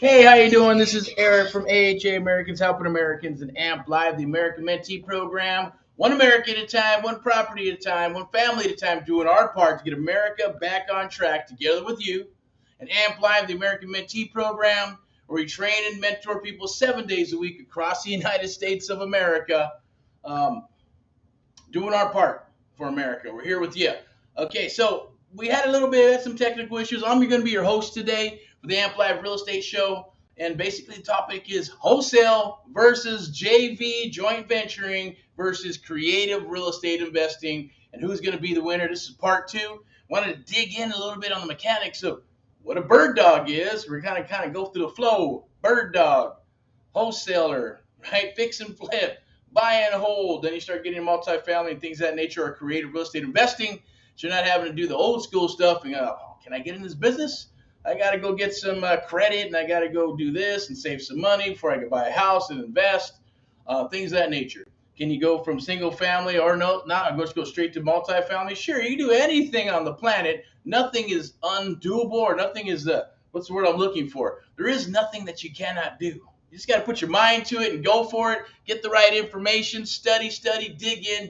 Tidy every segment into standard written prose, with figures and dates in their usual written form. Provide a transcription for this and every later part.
Hey, how you doing? This is Eric from AHA Americans Helping Americans and AMP Live, the American Mentee Program. One America at a time, one property at a time, one family at a time, doing our part to get America back on track together with you. And AMP Live, the American Mentee Program, where we train and mentor people 7 days a week across the United States of America, um, doing our part for America. We're here with you. Okay, so we had a little bit of some technical issues. I'm going to be your host today for the AMP Live Real Estate Show. And basically, the topic is wholesale versus JV, joint venturing versus creative real estate investing, and who's going to be the winner. This is part two. Wanted to dig in a little bit on the mechanics of what a bird dog is. We're kind of go through the flow. Bird dog, wholesaler, right? Fix and flip, buy and hold. Then you start getting multifamily and things of that nature, or creative real estate investing. So you're not having to do the old school stuff. And oh, can I get in this business? I got to go get some credit, and I got to go do this and save some money before I can buy a house and invest, things of that nature. Can you go from single family or not? I'm going to go straight to multifamily. Sure, you can do anything on the planet. Nothing is undoable, or nothing is what's the word I'm looking for? There is nothing that you cannot do. You just got to put your mind to it and go for it. Get the right information, study, dig in,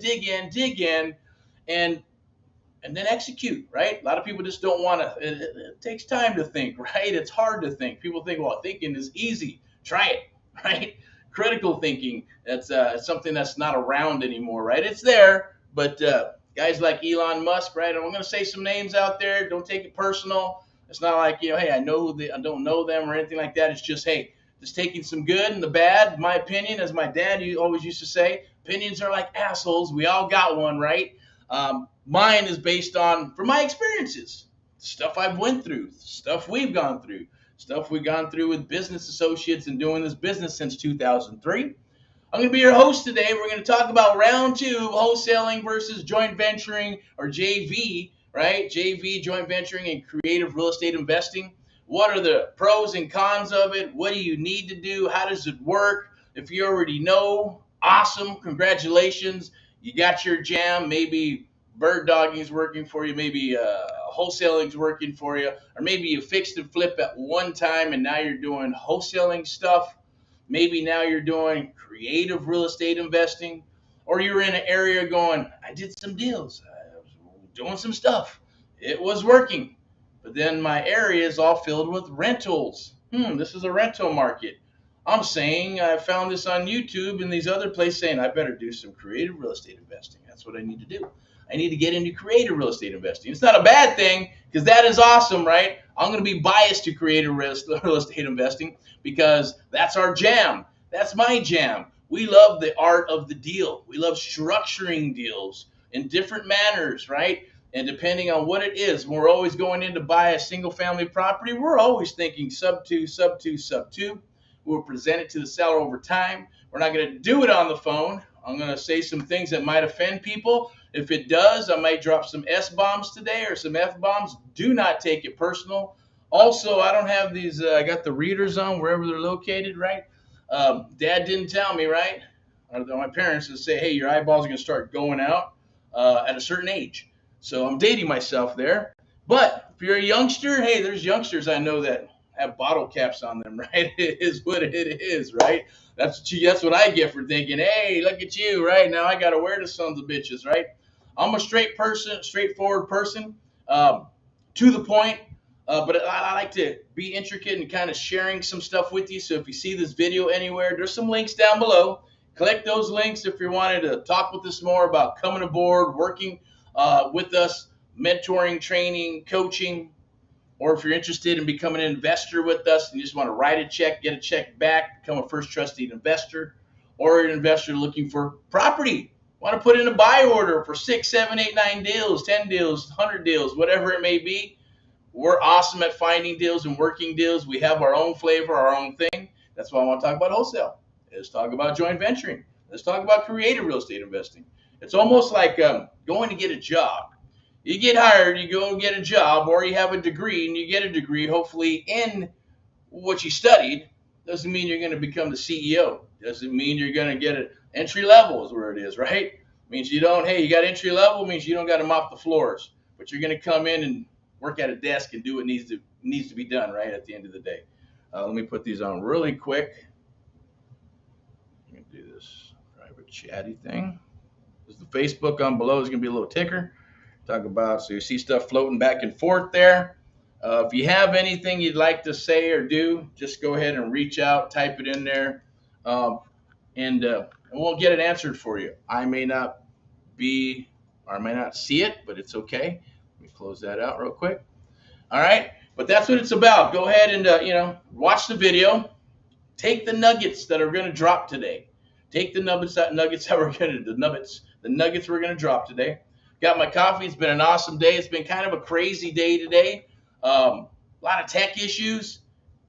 and then execute, right? A lot of people just don't want to. It takes time to think, right? It's hard to think. People think, well, thinking is easy. Try it, right? Critical thinking, that's something that's not around anymore, right? It's there, but guys like Elon Musk, right? I'm going to say some names out there. Don't take it personal. It's not like, hey, I don't know them or anything like that. It's just, hey, just taking some good and the bad. My opinion, as my dad always used to say, opinions are like assholes. We all got one, right? Mine is based on, from my experiences, stuff I've went through, stuff we've gone through, stuff we've gone through with business associates and doing this business since 2003. I'm going to be your host today. We're going to talk about round two, wholesaling versus joint venturing, or JV, right? JV, joint venturing, and creative real estate investing. What are the pros and cons of it? What do you need to do? How does it work? If you already know, awesome, congratulations. You got your jam. Maybe bird dogging is working for you. Maybe wholesaling is working for you. Or maybe you fixed and flip at one time and now you're doing wholesaling stuff. Maybe now you're doing creative real estate investing. Or you're in an area going, I did some deals. I was doing some stuff. It was working. But then my area is all filled with rentals. This is a rental market. I'm saying I found this on YouTube and these other places saying I better do some creative real estate investing. That's what I need to do. I need to get into creative real estate investing. It's not a bad thing because that is awesome, right? I'm going to be biased to creative real estate investing because that's our jam. That's my jam. We love the art of the deal. We love structuring deals in different manners, right? And depending on what it is, we're always going in to buy a single family property. We're always thinking sub two, sub two, sub two. We'll present it to the seller over time. We're not going to do it on the phone. I'm going to say some things that might offend people. If it does, I might drop some S-bombs today or some F-bombs. Do not take it personal. Also, I don't have these, I got the readers on wherever they're located, right? Dad didn't tell me, right? Or my parents would say, hey, your eyeballs are going to start going out at a certain age. So I'm dating myself there. But if you're a youngster, hey, there's youngsters I know that have bottle caps on them, right? It is what it is, right? That's what I get for thinking, hey, look at you, right? Now I got to wear the sons of bitches, right? I'm a straightforward person, to the point, but I like to be intricate and kind of sharing some stuff with you. So if you see this video anywhere, there's some links down below. Click those links if you wanted to talk with us more about coming aboard, working with us, mentoring, training, coaching, or if you're interested in becoming an investor with us and you just want to write a check, get a check back, become a first trusted investor, or an investor looking for property, want to put in a buy order for 6, 7, 8, 9 deals, 10 deals, 100 deals, whatever it may be. We're awesome at finding deals and working deals. We have our own flavor, our own thing. That's why I want to talk about wholesale. Let's talk about joint venturing. Let's talk about creative real estate investing. It's almost like going to get a job. You get hired, you go get a job, or you have a degree and you get a degree, hopefully in what you studied. Doesn't mean you're going to become the CEO. Doesn't mean you're going to get an entry level is where it is, right? Means you don't, hey, you got entry level, means you don't got to mop the floors, but you're going to come in and work at a desk and do what needs to be done, right, at the end of the day. Let me put these on really quick. Let me do this private chatty thing. There's the Facebook on below is going to be a little ticker. Talk about, so you see stuff floating back and forth there. If you have anything you'd like to say or do, just go ahead and reach out, type it in there, and we'll get it answered for you. I may not be, or I may not see it, but it's okay. Let me close that out real quick. All right, but that's what it's about. Go ahead and watch the video. Take the nuggets that are going to drop today. Take the nuggets that we're going to the nuggets we're going to drop today. Got my coffee. It's been an awesome day. It's been kind of a crazy day today. A lot of tech issues.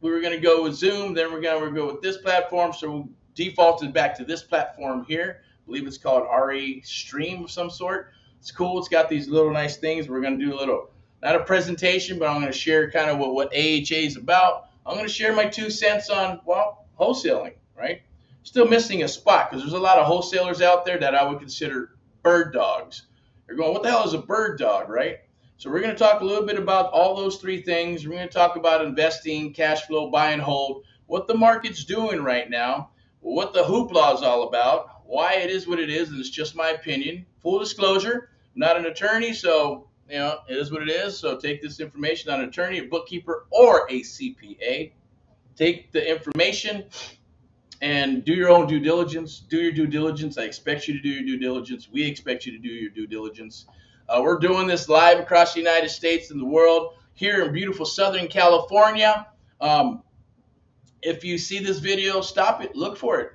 We were going to go with Zoom, then we're going to go with this platform. So we defaulted back to this platform here. I believe it's called RA Stream of some sort. It's cool. It's got these little nice things. We're going to do a little, not a presentation, but I'm going to share kind of what AHA is about. I'm going to share my 2 cents on, well, wholesaling, right? Still missing a spot because there's a lot of wholesalers out there that I would consider bird dogs. They're going, what the hell is a bird dog, right? So we're going to talk a little bit about all those 3 things. We're going to talk about investing, cash flow, buy and hold, what the market's doing right now, what the hoopla is all about, why it is what it is, and it's just my opinion. Full disclosure, I'm not an attorney, so it is what it is. So take this information on an attorney, a bookkeeper, or a CPA. Take the information and do your own due diligence. Do your due diligence. I expect you to do your due diligence. We expect you to do your due diligence. We're doing this live across the United States and the world here in beautiful Southern California. If you see this video, stop it. Look for it.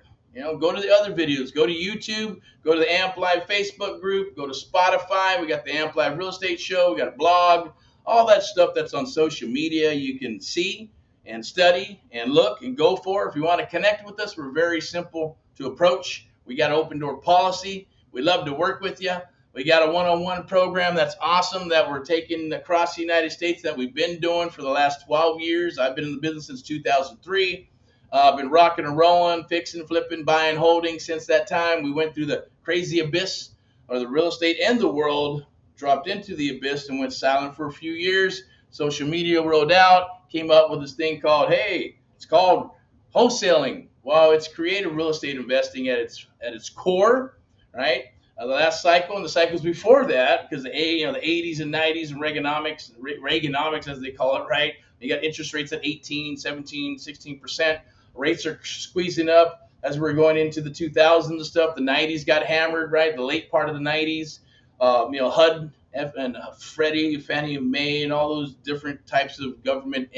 Go to the other videos. Go to YouTube. Go to the Amp Live Facebook group. Go to Spotify. We got the Amp Live Real Estate Show. We got a blog. All that stuff that's on social media you can see and study and look and go for. If you want to connect with us, we're very simple to approach. We got an open door policy. We love to work with you. We got a one-on-one program that's awesome that we're taking across the United States that we've been doing for the last 12 years. I've been in the business since 2003. I've been rocking and rolling, fixing, flipping, buying, holding since that time. We went through the crazy abyss, or the real estate and the world dropped into the abyss and went silent for a few years. Social media rolled out, came up with this thing called, it's called wholesaling. Well, it's creative real estate investing at its core, right? The last cycle and the cycles before that, because the 80s and 90s and Reaganomics as they call it, right? You got interest rates at 18, 17, 16%. Rates are squeezing up as we're going into the 2000s and stuff. The 90s got hammered, right? The late part of the 90s. HUD and Freddie, Fannie and Mae, and all those different types of government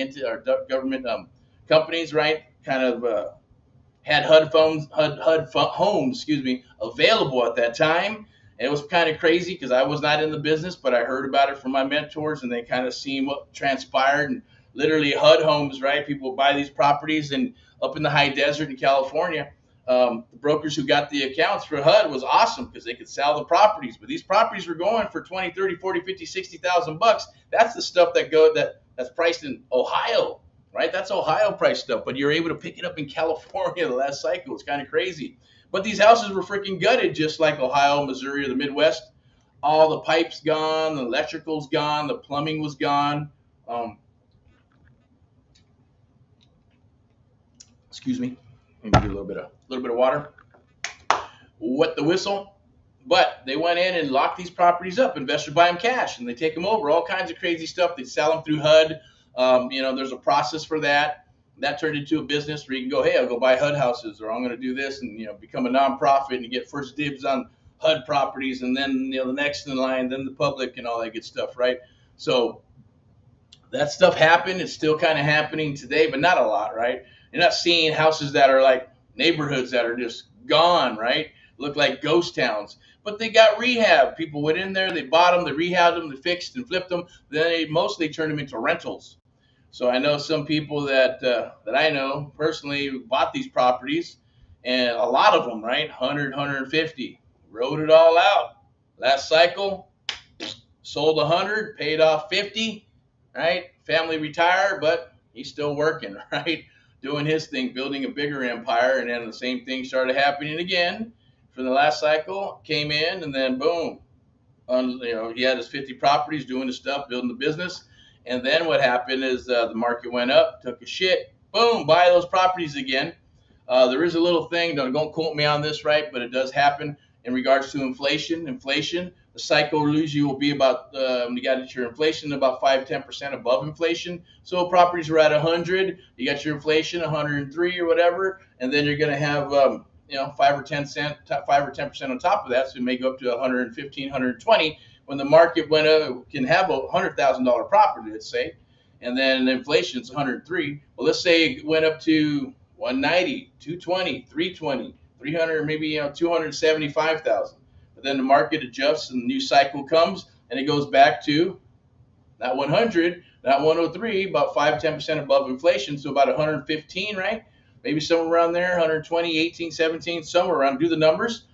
companies, right? Kind of had HUD homes, available at that time. And it was kind of crazy because I was not in the business, but I heard about it from my mentors, and they kind of seen what transpired. And literally HUD homes, right? People would buy these properties, and up in the high desert in California, the brokers who got the accounts for HUD was awesome because they could sell the properties. But these properties were going for 20, 30, 40, 50, 60,000 bucks. That's the stuff that's priced in Ohio, right? That's Ohio price stuff. But you're able to pick it up in California the last cycle. It's kind of crazy. But these houses were freaking gutted, just like Ohio, Missouri, or the Midwest. All the pipes gone, the electrical's gone, the plumbing was gone. Excuse me. Maybe do a little bit of water. Wet the whistle. But they went in and locked these properties up. Investors buy them cash, and they take them over. All kinds of crazy stuff. They sell them through HUD. There's a process for that. That turned into a business where you can go, I'll go buy HUD houses, or I'm going to do this and become a nonprofit and get first dibs on HUD properties, and then the next in line, then the public and all that good stuff, right? So that stuff happened. It's still kind of happening today, but not a lot, right? You're not seeing houses that are like neighborhoods that are just gone, right? Look like ghost towns. But they got rehab. People went in there, they bought them, they rehabbed them, they fixed and flipped them. Then they mostly turned them into rentals. So I know some people that I know personally bought these properties, and a lot of them, right, 100, 150, wrote it all out. Last cycle, sold 100, paid off 50, right? Family retired, but he's still working, right? Doing his thing, building a bigger empire, and then the same thing started happening again. For the last cycle, came in, and then boom, he had his 50 properties, doing his stuff, building the business. And then what happened is the market went up, took a shit, boom, buy those properties again. There is a little thing, don't quote me on this, right, but it does happen in regards to inflation. The cycle usually will be about, you got your inflation about 5-10% above inflation. So properties are at 100, you got your inflation 103 or whatever, and then you're going to have 5 or 10% on top of that, so it may go up to 115, 120. When the market went up, can have a $100,000 property, let's say, and then inflation is 103. Well, let's say it went up to 190, 220, 320, 300, maybe 275,000. But then the market adjusts and the new cycle comes and it goes back to not 100, not 103, about 5-10% above inflation, so about 115, right? Maybe somewhere around there, 120, 18, 17, somewhere around. Do the numbers.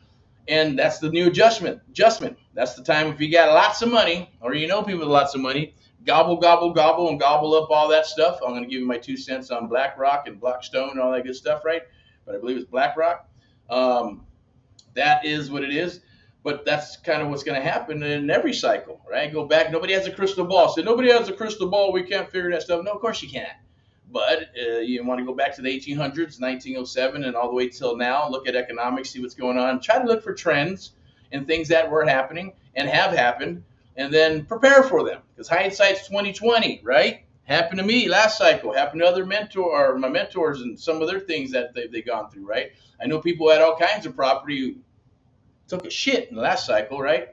And that's the new adjustment. That's the time if you got lots of money, or you know people with lots of money, gobble, gobble, gobble, and gobble up all that stuff. I'm going to give you my 2 cents on BlackRock and Blackstone and all that good stuff, right? But I believe it's BlackRock. That is what it is. But that's kind of what's going to happen in every cycle, right? Go back. Nobody has a crystal ball. So nobody has a crystal ball. We can't figure that stuff. No, of course you can't. But you want to go back to the 1800s, 1907, and all the way till now. Look at economics, see what's going on. Try to look for trends and things that were happening and have happened, and then prepare for them. Because hindsight's 20/20, right? Happened to me last cycle. Happened to other my mentors, and some of their things that they've gone through, right? I know people had all kinds of property who took a shit in the last cycle, right?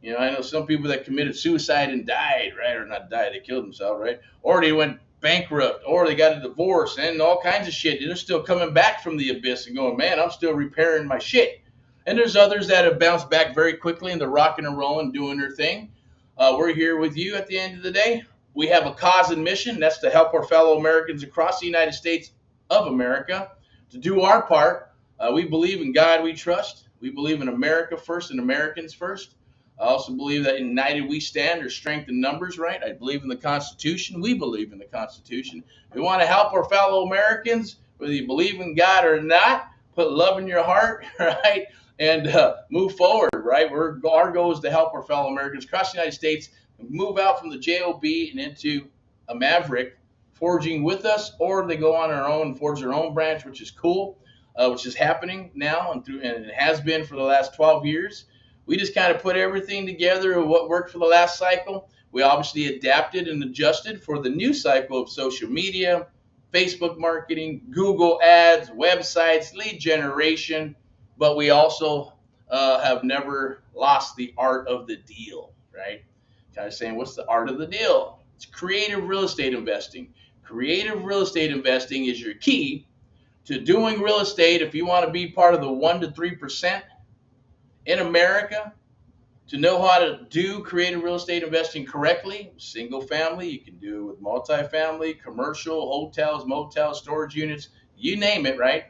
You know, I know some people that committed suicide and died, right? Or not died, they killed themselves, right? Or they went bankrupt, or they got a divorce, and all kinds of shit. They're still coming back from the abyss and going, man, I'm still repairing my shit. And there's others that have bounced back very quickly and they're rocking and rolling, doing their thing. We're here with you at the end of the day. We have a cause and mission. That's to help our fellow Americans across the United States of America to do our part. We believe in God we trust. We believe in America first and Americans first. I also believe that united we stand. There's strength in numbers, right? I believe in the Constitution. We believe in the Constitution. We want to help our fellow Americans, whether you believe in God or not. Put love in your heart, right? And move forward, right? Our goal is to help our fellow Americans across the United States move out from the JOB and into a maverick, forging with us, or they go on their own and forge their own branch, which is cool, which is happening now and it has been for the last 12 years. We just kind of put everything together of what worked for the last cycle. We obviously adapted and adjusted for the new cycle of social media, Facebook marketing, Google ads, websites, lead generation. But we also have never lost the art of the deal, right? Kind of saying, what's the art of the deal? It's creative real estate investing. Creative real estate investing is your key to doing real estate. If you want to be part of the 1 to 3% in America, to know how to do creative real estate investing correctly, single family, you can do it with multifamily, commercial, hotels, motels, storage units, you name it, right?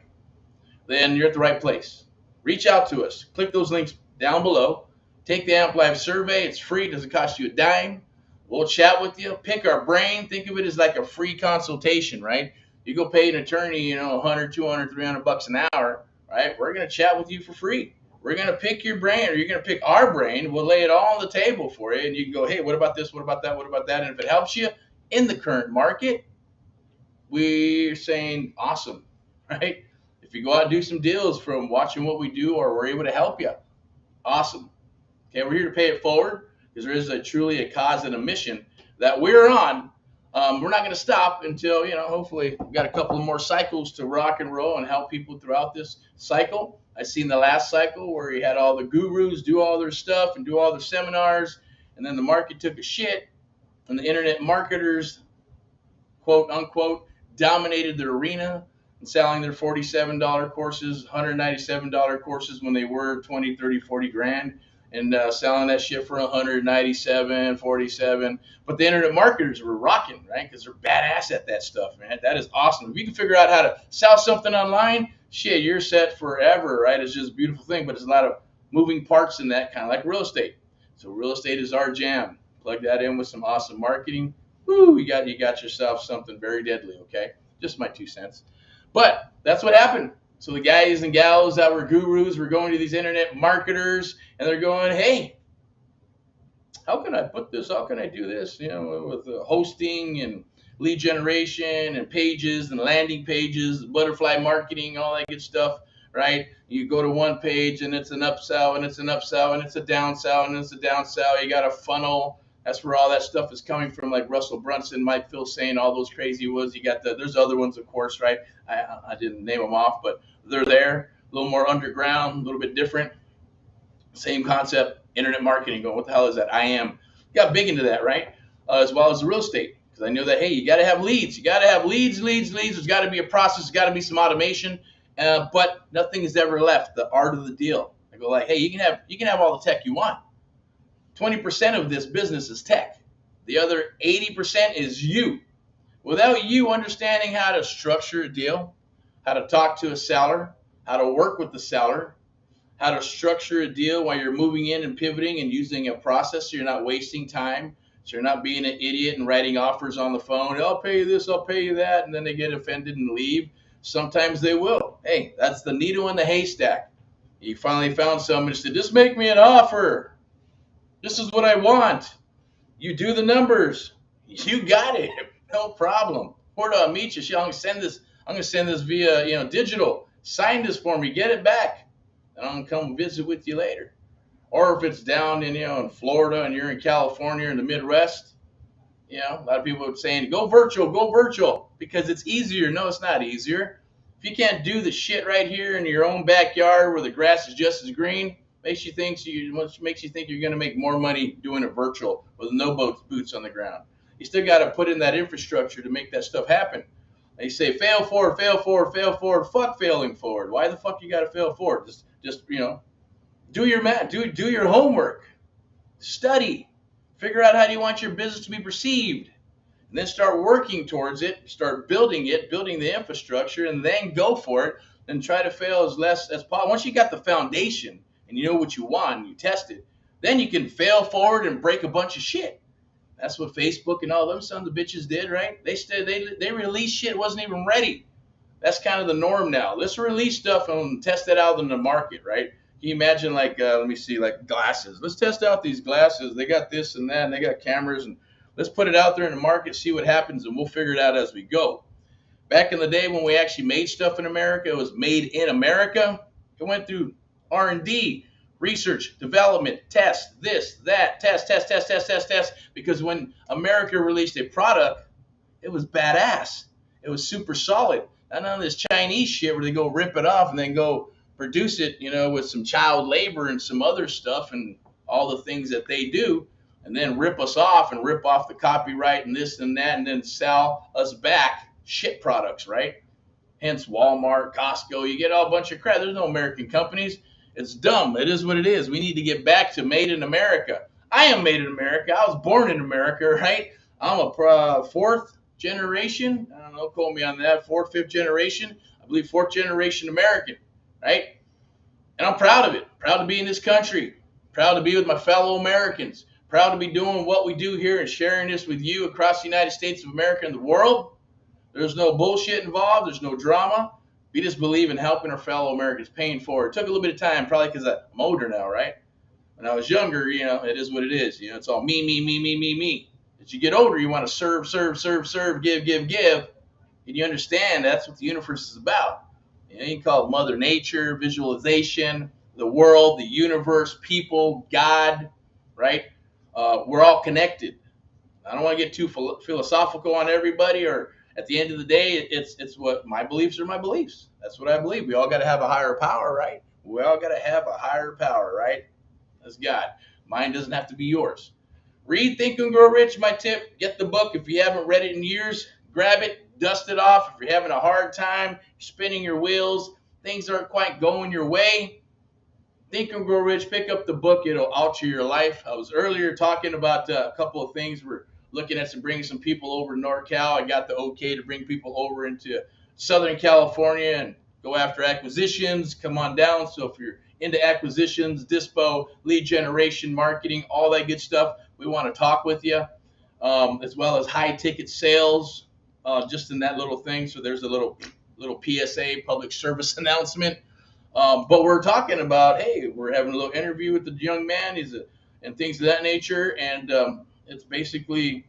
Then you're at the right place. Reach out to us. Click those links down below. Take the AMP Live survey. It's free. It doesn't cost you a dime. We'll chat with you. Pick our brain. Think of it as like a free consultation, right? You go pay an attorney, 100, 200, 300 bucks an hour, right? We're going to chat with you for free. We're going to pick your brain, or you're going to pick our brain. We'll lay it all on the table for you, and you can go, hey, what about this? What about that? What about that? And if it helps you in the current market, we're saying awesome, right? If you go out and do some deals from watching what we do, or we're able to help you, awesome. Okay, we're here to pay it forward because there is truly a cause and a mission that we're on. We're not going to stop until, hopefully we've got a couple of more cycles to rock and roll and help people throughout this cycle. I seen the last cycle where you had all the gurus do all their stuff and do all their seminars, and then the market took a shit, and the internet marketers, quote unquote, dominated their arena and selling their $47 courses, $197 courses when they were 20, 30, 40 grand, and selling that shit for 197, 47. But the internet marketers were rocking, right? Because they're badass at that stuff, man. That is awesome. If you can figure out how to sell something online, shit, you're set forever, right? It's just a beautiful thing, but there's a lot of moving parts in that, kind of like real estate. So real estate is our jam. Plug that in with some awesome marketing. Woo, you got yourself something very deadly, okay? Just my 2 cents. But that's what happened. So the guys and gals that were gurus were going to these internet marketers, and they're going, hey, how can I put this? How can I do this? With hosting and lead generation and pages and landing pages, butterfly marketing, all that good stuff, right? You go to one page and it's an upsell and it's an upsell and it's a downsell and it's a downsell. You got a funnel. That's where all that stuff is coming from, like Russell Brunson, Mike Phil saying all those crazy words. You got there's other ones, of course, right? I didn't name them off, but they're there, a little more underground, a little bit different. Same concept, internet marketing. Going, what the hell is that? I am. Got big into that, right? As well as the real estate, because I knew that, hey, you got to have leads. You got to have leads. There's got to be a process. There's got to be some automation. But nothing is ever left. The art of the deal. I go like, hey, you can have all the tech you want. 20% of this business is tech. The other 80% is you. Without you understanding how to structure a deal, how to talk to a seller, how to work with the seller, how to structure a deal while you're moving in and pivoting and using a process so you're not wasting time, so you're not being an idiot and writing offers on the phone. I'll pay you this, I'll pay you that, and then they get offended and leave. Sometimes they will. Hey, that's the needle in the haystack. You finally found someone who said, just make me an offer. This is what I want. You do the numbers. You got it. No problem. Where do I meet you? I'm gonna send this via digital. Sign this for me. Get it back. And I'm gonna come visit with you later. Or if it's down in Florida and you're in California in the Midwest, a lot of people are saying go virtual because it's easier. No, it's not easier. If you can't do the shit right here in your own backyard where the grass is just as green, makes you think you're gonna make more money doing it virtual with no boots on the ground. You still got to put in that infrastructure to make that stuff happen. They say fail forward. Fuck failing forward. Why the fuck you got to fail forward? Just do your math, do your homework, study, figure out how do you want your business to be perceived, and then start working towards it, start building the infrastructure, and then go for it and try to fail as less as possible. Once you got the foundation and you know what you want and you test it, then you can fail forward and break a bunch of shit. That's what Facebook and all them sons of bitches did, right? They released shit wasn't even ready. That's kind of the norm now. Let's release stuff and test it out in the market, right? Can you imagine like glasses? Let's test out these glasses. They got this and that, and they got cameras, and let's put it out there in the market, see what happens, and we'll figure it out as we go. Back in the day when we actually made stuff in America, it was made in America. It went through R&D. Research, development, test, this, that, test. Because when America released a product, it was badass. It was super solid. Not none of this Chinese shit where they go rip it off and then go produce it, with some child labor and some other stuff and all the things that they do, and then rip us off and rip off the copyright and this and that, and then sell us back shit products, right? Hence Walmart, Costco. You get all a bunch of crap. There's no American companies. It's dumb. It is what it is. We need to get back to made in America. I am made in America. I was born in America, right? I'm a fourth generation. I don't know, quote me on that. Fourth, fifth generation. I believe fourth generation American, right? And I'm proud of it. Proud to be in this country. Proud to be with my fellow Americans. Proud to be doing what we do here and sharing this with you across the United States of America and the world. There's no bullshit involved. There's no drama. We just believe in helping our fellow Americans, paying forward. It took a little bit of time, probably because I'm older now, right? When I was younger, it is what it is. It's all me. As you get older, you want to serve, give. And you understand that's what the universe is about. You can call it Mother Nature, visualization, the world, the universe, people, God, right? We're all connected. I don't want to get too philosophical on everybody, or at the end of the day, it's what my beliefs are my beliefs. That's what I believe. We all got to have a higher power, right? We all got to have a higher power, right? That's God. Mine doesn't have to be yours. Read Think and Grow Rich, my tip. Get the book. If you haven't read it in years, grab it, dust it off. If you're having a hard time, spinning your wheels, things aren't quite going your way, Think and Grow Rich, pick up the book. It'll alter your life. I was earlier talking about a couple of things. We're looking at bringing some people over to NorCal. I got the okay to bring people over into Southern California and go after acquisitions. Come on down. So if you're into acquisitions, dispo, lead generation, marketing, all that good stuff, we want to talk with you, as well as high ticket sales, just in that little thing. So there's a little PSA, public service announcement. But we're talking about, hey, we're having a little interview with the young man. And things of that nature. And it's basically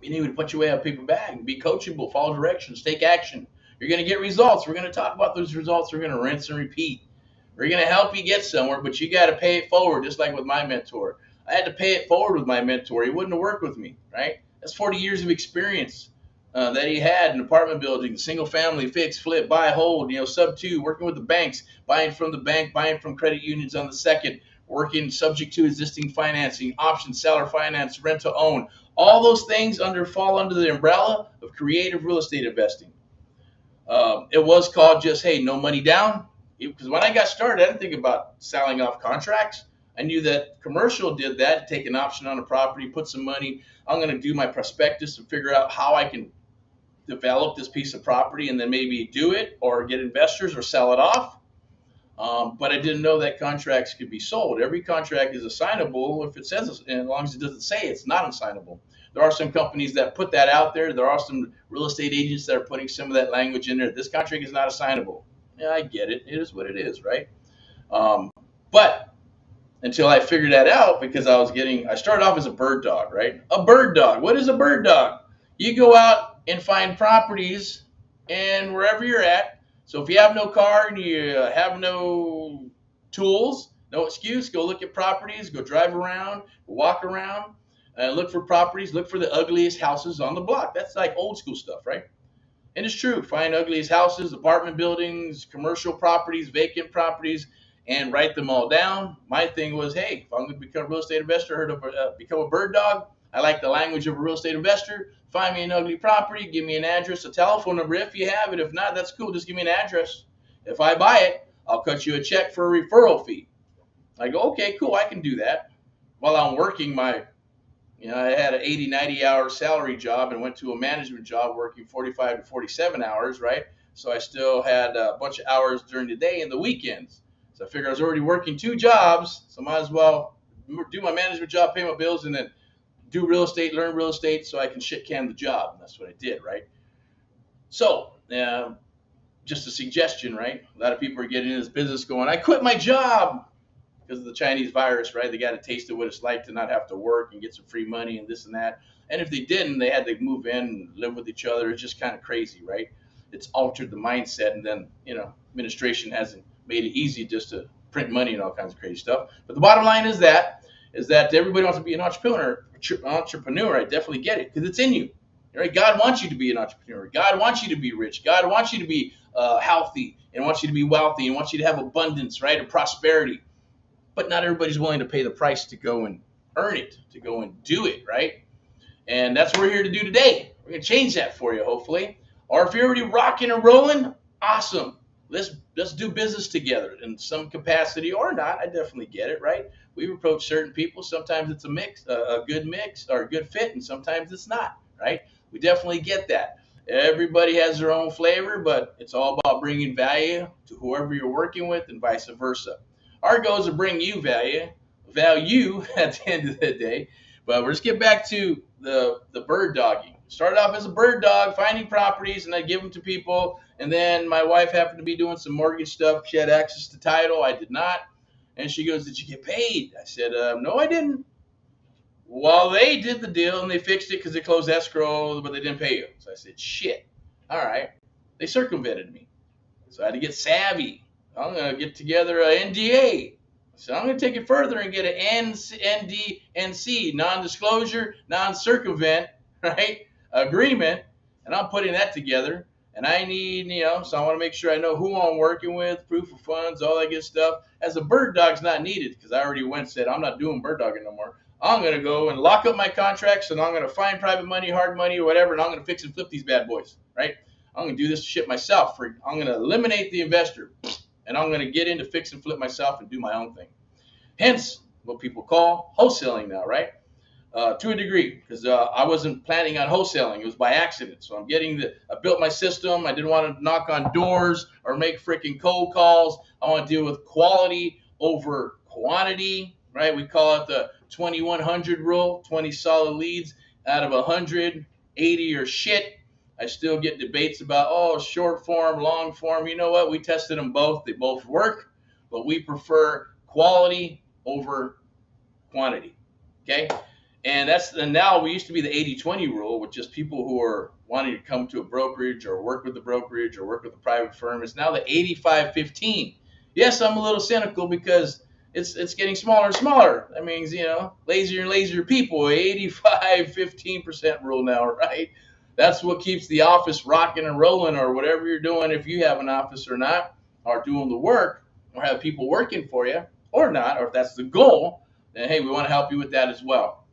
being able to put your way out of paper bag, be coachable, follow directions, take action. You're going to get results. We're going to talk about those results. We're going to rinse and repeat. We're going to help you get somewhere, but you got to pay it forward, just like with my mentor. I had to pay it forward with my mentor. He wouldn't have worked with me, right? That's 40 years of experience that he had in apartment building, single family, fix, flip, buy, hold, sub two, working with the banks, buying from the bank, buying from credit unions on the second, working subject to existing financing, option, seller finance, rent to own. All those things fall under the umbrella of creative real estate investing. It was called just, hey, no money down. Because when I got started, I didn't think about selling off contracts. I knew that commercial did that, take an option on a property, put some money. I'm going to do my prospectus and figure out how I can develop this piece of property and then maybe do it or get investors or sell it off. But I didn't know that contracts could be sold. Every contract is assignable if it says, and as long as it doesn't say it's not assignable. There are some companies that put that out there. There are some real estate agents that are putting some of that language in there. This contract is not assignable. Yeah, I get it. It is what it is, right? But until I figured that out, because I started off as a bird dog, right? A bird dog. What is a bird dog? You go out and find properties and wherever you're at. So if you have no car and you have no tools, no excuse, go look at properties, go drive around, walk around, look for properties, look for the ugliest houses on the block. That's like old school stuff, right? And it's true. Find ugliest houses, apartment buildings, commercial properties, vacant properties, and write them all down. My thing was, hey, if I'm going to become a real estate investor, heard of become a bird dog. I like the language of a real estate investor. Find me an ugly property, give me an address, a telephone number if you have it. If not, that's cool. Just give me an address. If I buy it, I'll cut you a check for a referral fee. I go, okay, cool, I can do that. While I'm working I had an 80, 90-hour salary job and went to a management job working 45 to 47 hours, right? So I still had a bunch of hours during the day and the weekends. So I figured I was already working 2 jobs, so might as well do my management job, pay my bills, and then do real estate, learn real estate so I can shit can the job. And that's what I did, right? So just a suggestion, right? A lot of people are getting into this business going, I quit my job because of the Chinese virus, right? They got a taste of what it's like to not have to work and get some free money and this and that. And if they didn't, they had to move in and live with each other. It's just kind of crazy, right? It's altered the mindset. And then, administration hasn't made it easy just to print money and all kinds of crazy stuff. But the bottom line is that everybody wants to be an entrepreneur. I definitely get it because it's in you. Right? God wants you to be an entrepreneur. God wants you to be rich. God wants you to be healthy and wants you to be wealthy and wants you to have abundance, right, and prosperity. But not everybody's willing to pay the price to go and earn it, to go and do it, right? And that's what we're here to do today. We're going to change that for you, hopefully. Or if you're already rocking and rolling, awesome. Let's do business together in some capacity or not. I definitely get it, right? We've approached certain people. Sometimes it's a mix, a good mix or a good fit, and sometimes it's not, right? We definitely get that. Everybody has their own flavor, but it's all about bringing value to whoever you're working with and vice versa. Our goal is to bring you value at the end of the day. But let's get back to the bird dogging. Started off as a bird dog, finding properties, and I give them to people. And then my wife happened to be doing some mortgage stuff. She had access to title. I did not. And she goes, did you get paid? I said, no, I didn't. Well, they did the deal, and they fixed it because they closed escrow, but they didn't pay you. So I said, shit. All right. They circumvented me. So I had to get savvy. I'm going to get together an NDA. So I'm going to take it further and get an NDNC, non-disclosure, non-circumvent, right, agreement. And I'm putting that together. And I need, so I want to make sure I know who I'm working with, proof of funds, all that good stuff. As a bird dog's not needed because I already went and said, I'm not doing bird dogging no more. I'm going to go and lock up my contracts and I'm going to find private money, hard money, or whatever, and I'm going to fix and flip these bad boys, right? I'm going to do this shit myself. I'm going to eliminate the investor. And I'm going to get into fix and flip myself and do my own thing. Hence, what people call wholesaling now, right? To a degree, because I wasn't planning on wholesaling. It was by accident. So I built my system. I didn't want to knock on doors or make freaking cold calls. I want to deal with quality over quantity, right? We call it the 2100 rule, 20 solid leads out of 100, 80 are shit. I still get debates about, short form, long form. You know what? We tested them both. They both work, but we prefer quality over quantity, okay? And now we used to be the 80-20 rule with just people who are wanting to come to a brokerage or work with the brokerage or work with a private firm. It's now the 85-15. Yes, I'm a little cynical because it's getting smaller and smaller. That means, lazier and lazier people. 85-15% rule now, right? That's what keeps the office rocking and rolling, or whatever you're doing, if you have an office or not, or doing the work, or have people working for you or not, or if that's the goal, then hey, we want to help you with that as well.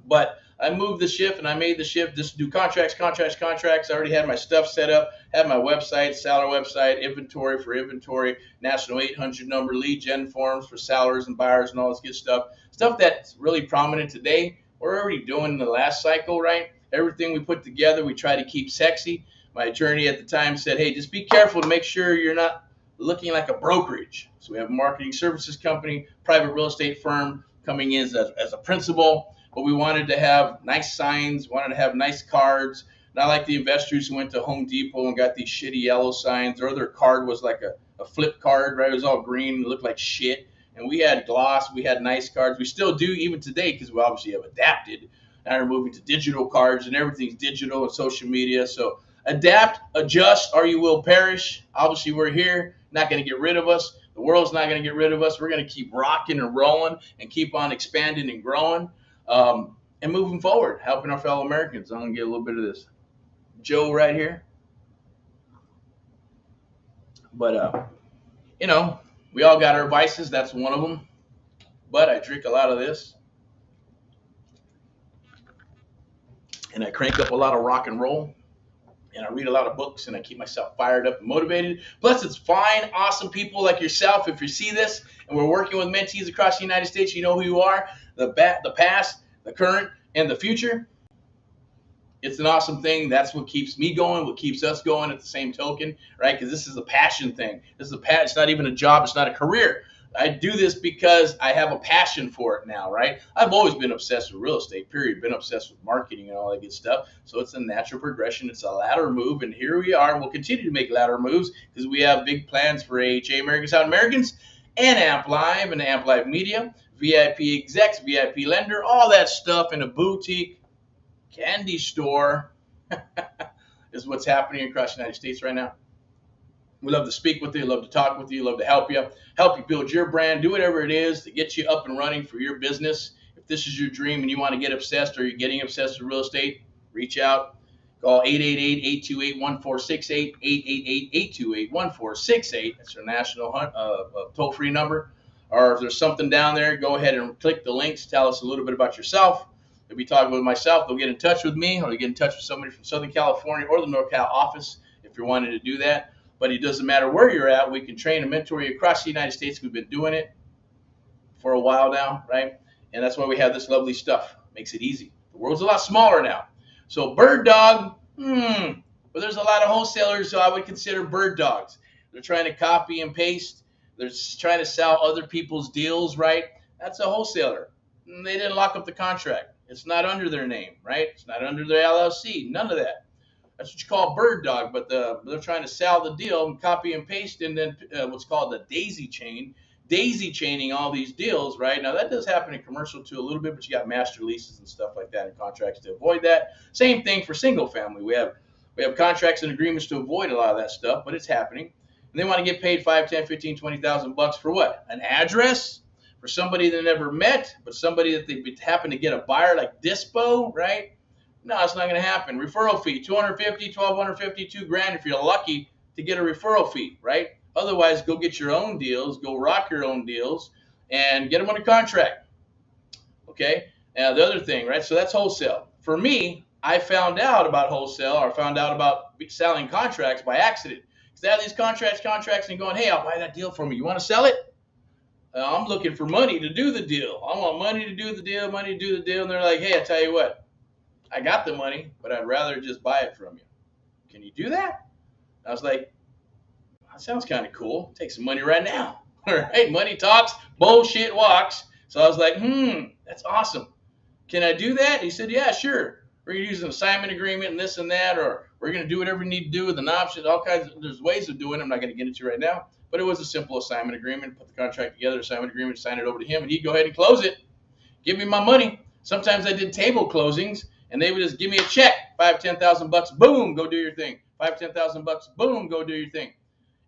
But I moved the shift and I made the shift just to do contracts. I already had my stuff set up, had my website, seller website, inventory for inventory, national 800 number, lead gen forms for sellers and buyers and all this good stuff. Stuff that's really prominent today. We're already doing the last cycle, right? Everything we put together, we try to keep sexy. My attorney at the time said, hey, just be careful to make sure you're not looking like a brokerage. So we have a marketing services company, private real estate firm coming in as a principal. But we wanted to have nice signs, wanted to have nice cards, not like the investors who went to Home Depot and got these shitty yellow signs, or their card was like a flip card, right? It was all green, it looked like shit. And we had gloss, we had nice cards. We still do even today because we obviously have adapted. Now we're moving to digital cards and everything's digital and social media. So adapt, adjust, or you will perish. Obviously, we're here, not going to get rid of us. The world's not going to get rid of us. We're going to keep rocking and rolling and keep on expanding and growing. And moving forward, helping our fellow Americans. I'm going to get a little bit of this Joe right here. But, we all got our vices. That's one of them. But I drink a lot of this. And I crank up a lot of rock and roll. And I read a lot of books, and I keep myself fired up and motivated. Plus, it's fine, awesome people like yourself. If you see this, and we're working with mentees across the United States, you know who you are, the past, the current, and the future. It's an awesome thing. That's what keeps me going, what keeps us going at the same token, right? Because this is a passion thing. It's not even a job. It's not a career. I do this because I have a passion for it now, right? I've always been obsessed with real estate, period. Been obsessed with marketing and all that good stuff. So it's a natural progression. It's a ladder move. And here we are. And we'll continue to make ladder moves because we have big plans for AHA American South Americans and Amp Live and Amp Live Media, VIP execs, VIP lender, all that stuff in a boutique candy store is what's happening across the United States right now. We love to speak with you, love to talk with you, love to help you build your brand, do whatever it is to get you up and running for your business. If this is your dream and you want to get obsessed or you're getting obsessed with real estate, reach out. Call 888-828-1468, 888-828-1468. That's our national toll-free number. Or if there's something down there, go ahead and click the links. Tell us a little bit about yourself. If you talk with myself, they'll get in touch with me, or they'll get in touch with somebody from Southern California or the NorCal office if you're wanting to do that. But it doesn't matter where you're at. We can train and mentor you across the United States. We've been doing it for a while now, right? And that's why we have this lovely stuff. Makes it easy. The world's a lot smaller now. So bird dog, but there's a lot of wholesalers who I would consider bird dogs. They're trying to copy and paste. They're trying to sell other people's deals, right? That's a wholesaler. They didn't lock up the contract. It's not under their name, right? It's not under their LLC. None of that. That's what you call bird dog, but they're trying to sell the deal and copy and paste, and then what's called the daisy chaining all these deals, right? Now that does happen in commercial too a little bit, but you got master leases and stuff like that and contracts to avoid that. Same thing for single family. We have contracts and agreements to avoid a lot of that stuff, but it's happening. And they want to get paid $5, $10, $15, $20,000 for what? An address for somebody they never met, but somebody that they happen to get a buyer like Dispo, right? No, it's not going to happen. Referral fee, $250, $1,250, $2,000 if you're lucky to get a referral fee, right? Otherwise, go get your own deals, go rock your own deals, and get them under contract. Okay? Now, the other thing, right? So that's wholesale. For me, I found out about wholesale, or found out about selling contracts by accident. Because they have these contracts, and going, hey, I'll buy that deal for me. You want to sell it? I'm looking for money to do the deal. I want money to do the deal, And they're like, hey, I tell you what. I got the money, but I'd rather just buy it from you. Can you do that? I was like, that sounds kind of cool. Take some money right now. All right, money talks, bullshit walks. So I was like, that's awesome. Can I do that? He said, yeah, sure. We're going to use an assignment agreement and this and that, or we're going to do whatever we need to do with an option, all kinds of, there's ways of doing it. I'm not going to get into right now, but it was a simple assignment agreement. Put the contract together, assignment agreement, sign it over to him, and he'd go ahead and close it. Give me my money. Sometimes I did table closings, and they would just give me a check, $5,000-10,000, boom, go do your thing. $5,000-10,000, boom, go do your thing.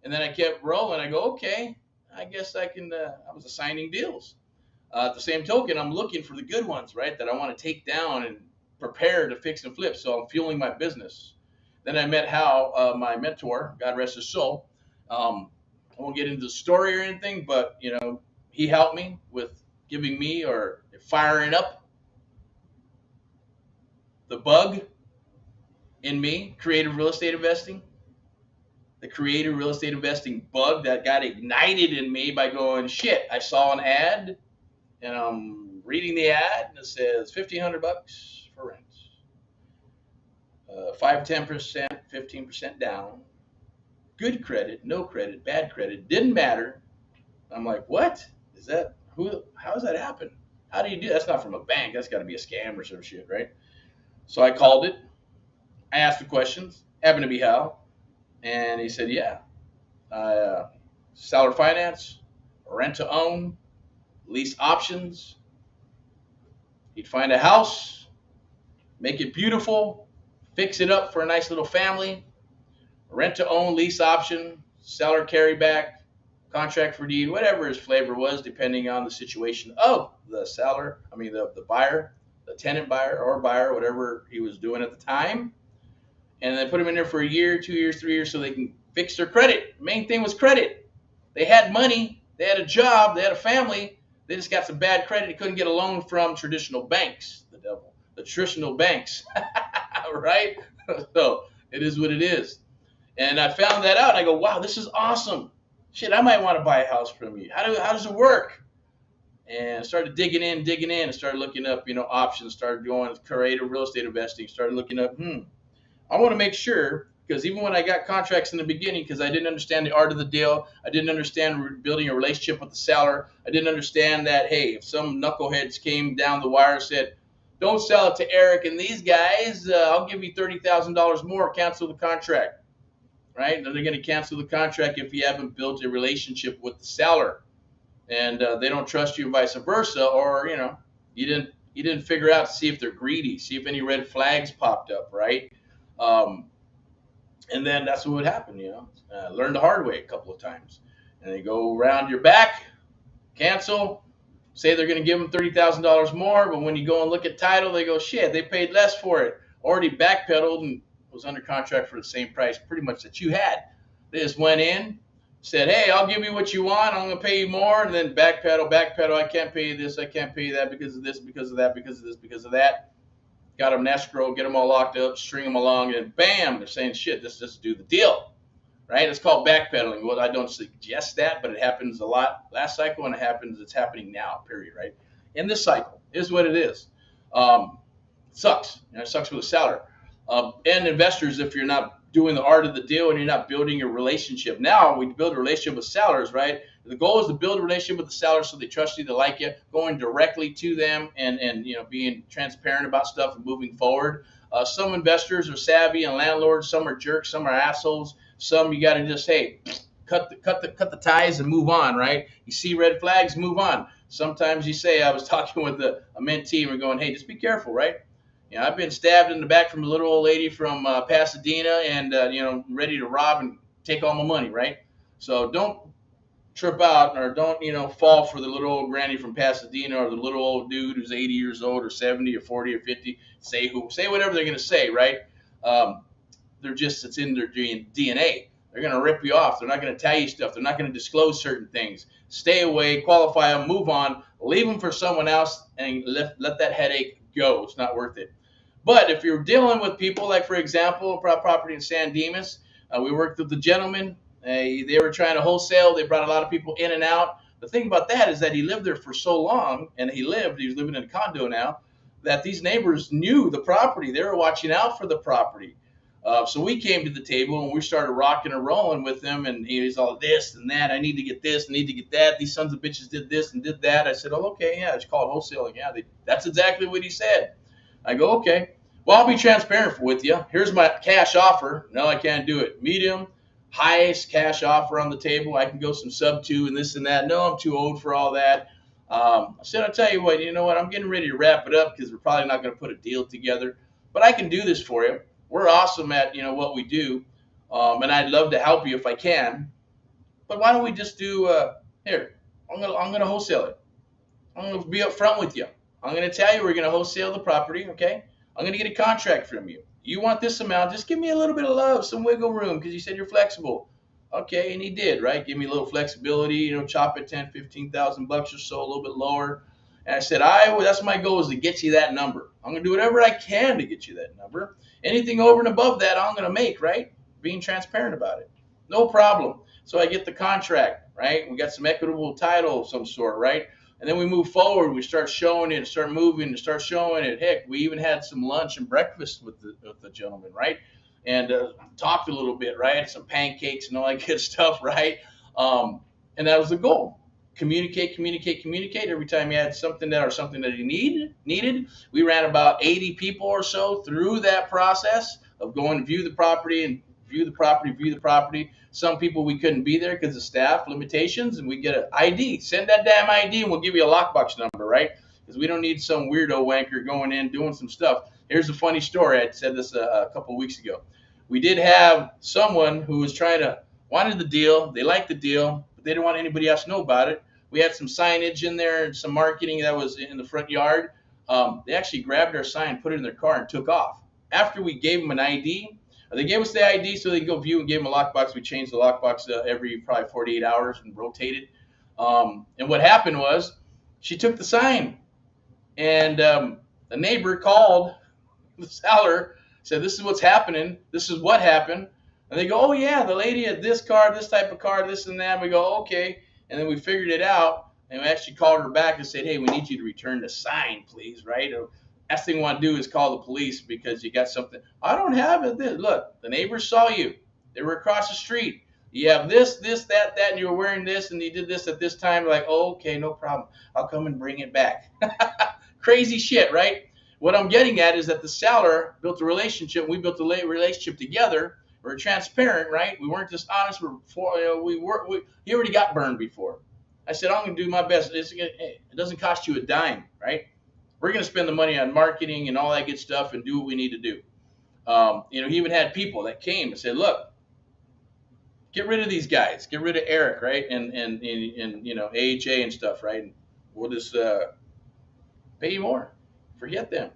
And then I kept rolling. I go, okay, I guess I can. I was assigning deals. At the same token, I'm looking for the good ones, right, that I want to take down and prepare to fix and flip. So I'm fueling my business. Then I met Hal, my mentor, God rest his soul. I won't get into the story or anything, but he helped me with giving me or firing up the bug in me, creative real estate investing. The creative real estate investing bug that got ignited in me by going, shit, I saw an ad and I'm reading the ad and it says $1,500 for rent. 5-10%, 15% down. Good credit, no credit, bad credit, didn't matter. I'm like, what? Is that how does that happen? How do you do that? That's not from a bank. That's got to be a scam or some shit, right? So I called it. I asked the questions. Happened to be Hal. And he said, yeah, seller finance, rent to own, lease options. He'd find a house, make it beautiful, fix it up for a nice little family, rent to own, lease option, seller carryback, contract for deed, whatever his flavor was, depending on the situation of the seller, the buyer, the tenant buyer or buyer, whatever he was doing at the time. And they put them in there for a year, 2 years, 3 years so they can fix their credit. The main thing was credit. They had money, they had a job, they had a family. They just got some bad credit. They couldn't get a loan from traditional banks. The devil. The traditional banks. Right? So it is what it is. And I found that out. And I go, wow, this is awesome. Shit, I might want to buy a house from you. How does it work? And I started digging in, and started looking up, options, started going creative real estate investing, started looking up, I want to make sure, because even when I got contracts in the beginning, because I didn't understand the art of the deal, I didn't understand building a relationship with the seller, I didn't understand that, hey, if some knuckleheads came down the wire and said, don't sell it to Eric and these guys, I'll give you $30,000 more, cancel the contract, right? And they're going to cancel the contract if you haven't built a relationship with the seller, and they don't trust you and vice versa, or, you didn't figure out to see if they're greedy, see if any red flags popped up, right? And then that's what would happen, learn the hard way a couple of times. And they go around your back, cancel, say they're going to give them $30,000 more, but when you go and look at title, they go, shit, they paid less for it. Already backpedaled and was under contract for the same price pretty much that you had. They just went in, said, hey, I'll give you what you want, I'm going to pay you more, and then backpedal, I can't pay you this, I can't pay you that because of this, because of that, because of this, because of that. Got them in escrow, get them all locked up, string them along, and bam, they're saying, shit, let's just do the deal, right? It's called backpedaling. Well, I don't suggest that, but it happens a lot last cycle, and it's happening now, period, right? In this cycle is what it is. Sucks. It sucks for the seller. And investors, if you're not doing the art of the deal and you're not building a relationship. Now we build a relationship with sellers, right? The goal is to build a relationship with the sellers so they trust you, they like you, going directly to them and being transparent about stuff and moving forward. Some investors are savvy and landlords, some are jerks, some are assholes, some you got to just, hey, cut the ties and move on, right? You see red flags, move on. Sometimes you say, I was talking with a mentee and we're going, hey, just be careful, right? I've been stabbed in the back from a little old lady from Pasadena and, ready to rob and take all my money, right? So don't trip out or don't, fall for the little old granny from Pasadena or the little old dude who's 80 years old or 70 or 40 or 50. Say whatever they're going to say, right? It's in their DNA. They're going to rip you off. They're not going to tell you stuff. They're not going to disclose certain things. Stay away, qualify them, move on, leave them for someone else, and let that headache go. It's not worth it. But if you're dealing with people like, for example, property in San Dimas, we worked with the gentleman. They were trying to wholesale. They brought a lot of people in and out. The thing about that is that he lived there for so long, and he was living in a condo now, that these neighbors knew the property. They were watching out for the property. So we came to the table, and we started rocking and rolling with him, and he's all this and that. I need to get this, I need to get that. These sons of bitches did this and did that. I said, oh, okay, yeah, it's called wholesaling. Yeah, that's exactly what he said. I go, okay, well, I'll be transparent with you. Here's my cash offer. No, I can't do it. Medium, highest cash offer on the table. I can go some sub 2 and this and that. No, I'm too old for all that. I said, I'll tell you what, you know what, I'm getting ready to wrap it up because we're probably not going to put a deal together, but I can do this for you. We're awesome at, what we do, and I'd love to help you if I can. But why don't we just do here? I'm gonna wholesale it. I'm gonna be upfront with you. I'm gonna tell you we're gonna wholesale the property. Okay. I'm gonna get a contract from you. You want this amount? Just give me a little bit of love, some wiggle room, because you said you're flexible. Okay, and he did, right? Give me a little flexibility. Chop it 10, 15,000 bucks or so, a little bit lower. And I said, that's my goal is to get you that number. I'm gonna do whatever I can to get you that number. Anything over and above that, I'm gonna make, right? Being transparent about it. No problem. So I get the contract, right? We got some equitable title of some sort, right? And then we move forward. We start showing it, start moving, and start showing it. Heck, we even had some lunch and breakfast with the gentleman, right? And talked a little bit, right? Some pancakes and all that good stuff, right? And that was the goal. Communicate, communicate, communicate. Every time he had something that he needed. We ran about 80 people or so through that process of going to view the property and view the property. Some people we couldn't be there because of staff limitations, and we get an ID. Send that damn ID, and we'll give you a lockbox number, right? Because we don't need some weirdo wanker going in doing some stuff. Here's a funny story. I said this a couple of weeks ago. We did have someone who was wanted the deal. They liked the deal, but they didn't want anybody else to know about it. We had some signage in there and some marketing that was in the front yard. They actually grabbed our sign, put it in their car, and took off. After we gave them an ID, they gave us the ID so they could go view and gave them a lockbox. We changed the lockbox every probably 48 hours and rotated. And what happened was she took the sign, and the neighbor called the seller, said, this is what's happening. This is what happened. And they go, oh, yeah, the lady had this car, this type of car, this and that. We go, okay. And then we figured it out, and we actually called her back and said, hey, we need you to return the sign, please, right? Last thing we want to do is call the police because you got something. I don't have it. Look, the neighbors saw you. They were across the street. You have this, that, and you were wearing this, and you did this at this time. Like, oh, okay, no problem. I'll come and bring it back. Crazy shit, right? What I'm getting at is that the seller built a relationship. We built a relationship together. We're transparent, right? We weren't dishonest. He already got burned before. I said, I'm going to do my best. It doesn't cost you a dime, right? We're going to spend the money on marketing and all that good stuff and do what we need to do. He even had people that came and said, look, get rid of these guys. Get rid of Erick, right? And AHA and stuff, right? And we'll just pay you more. Forget them.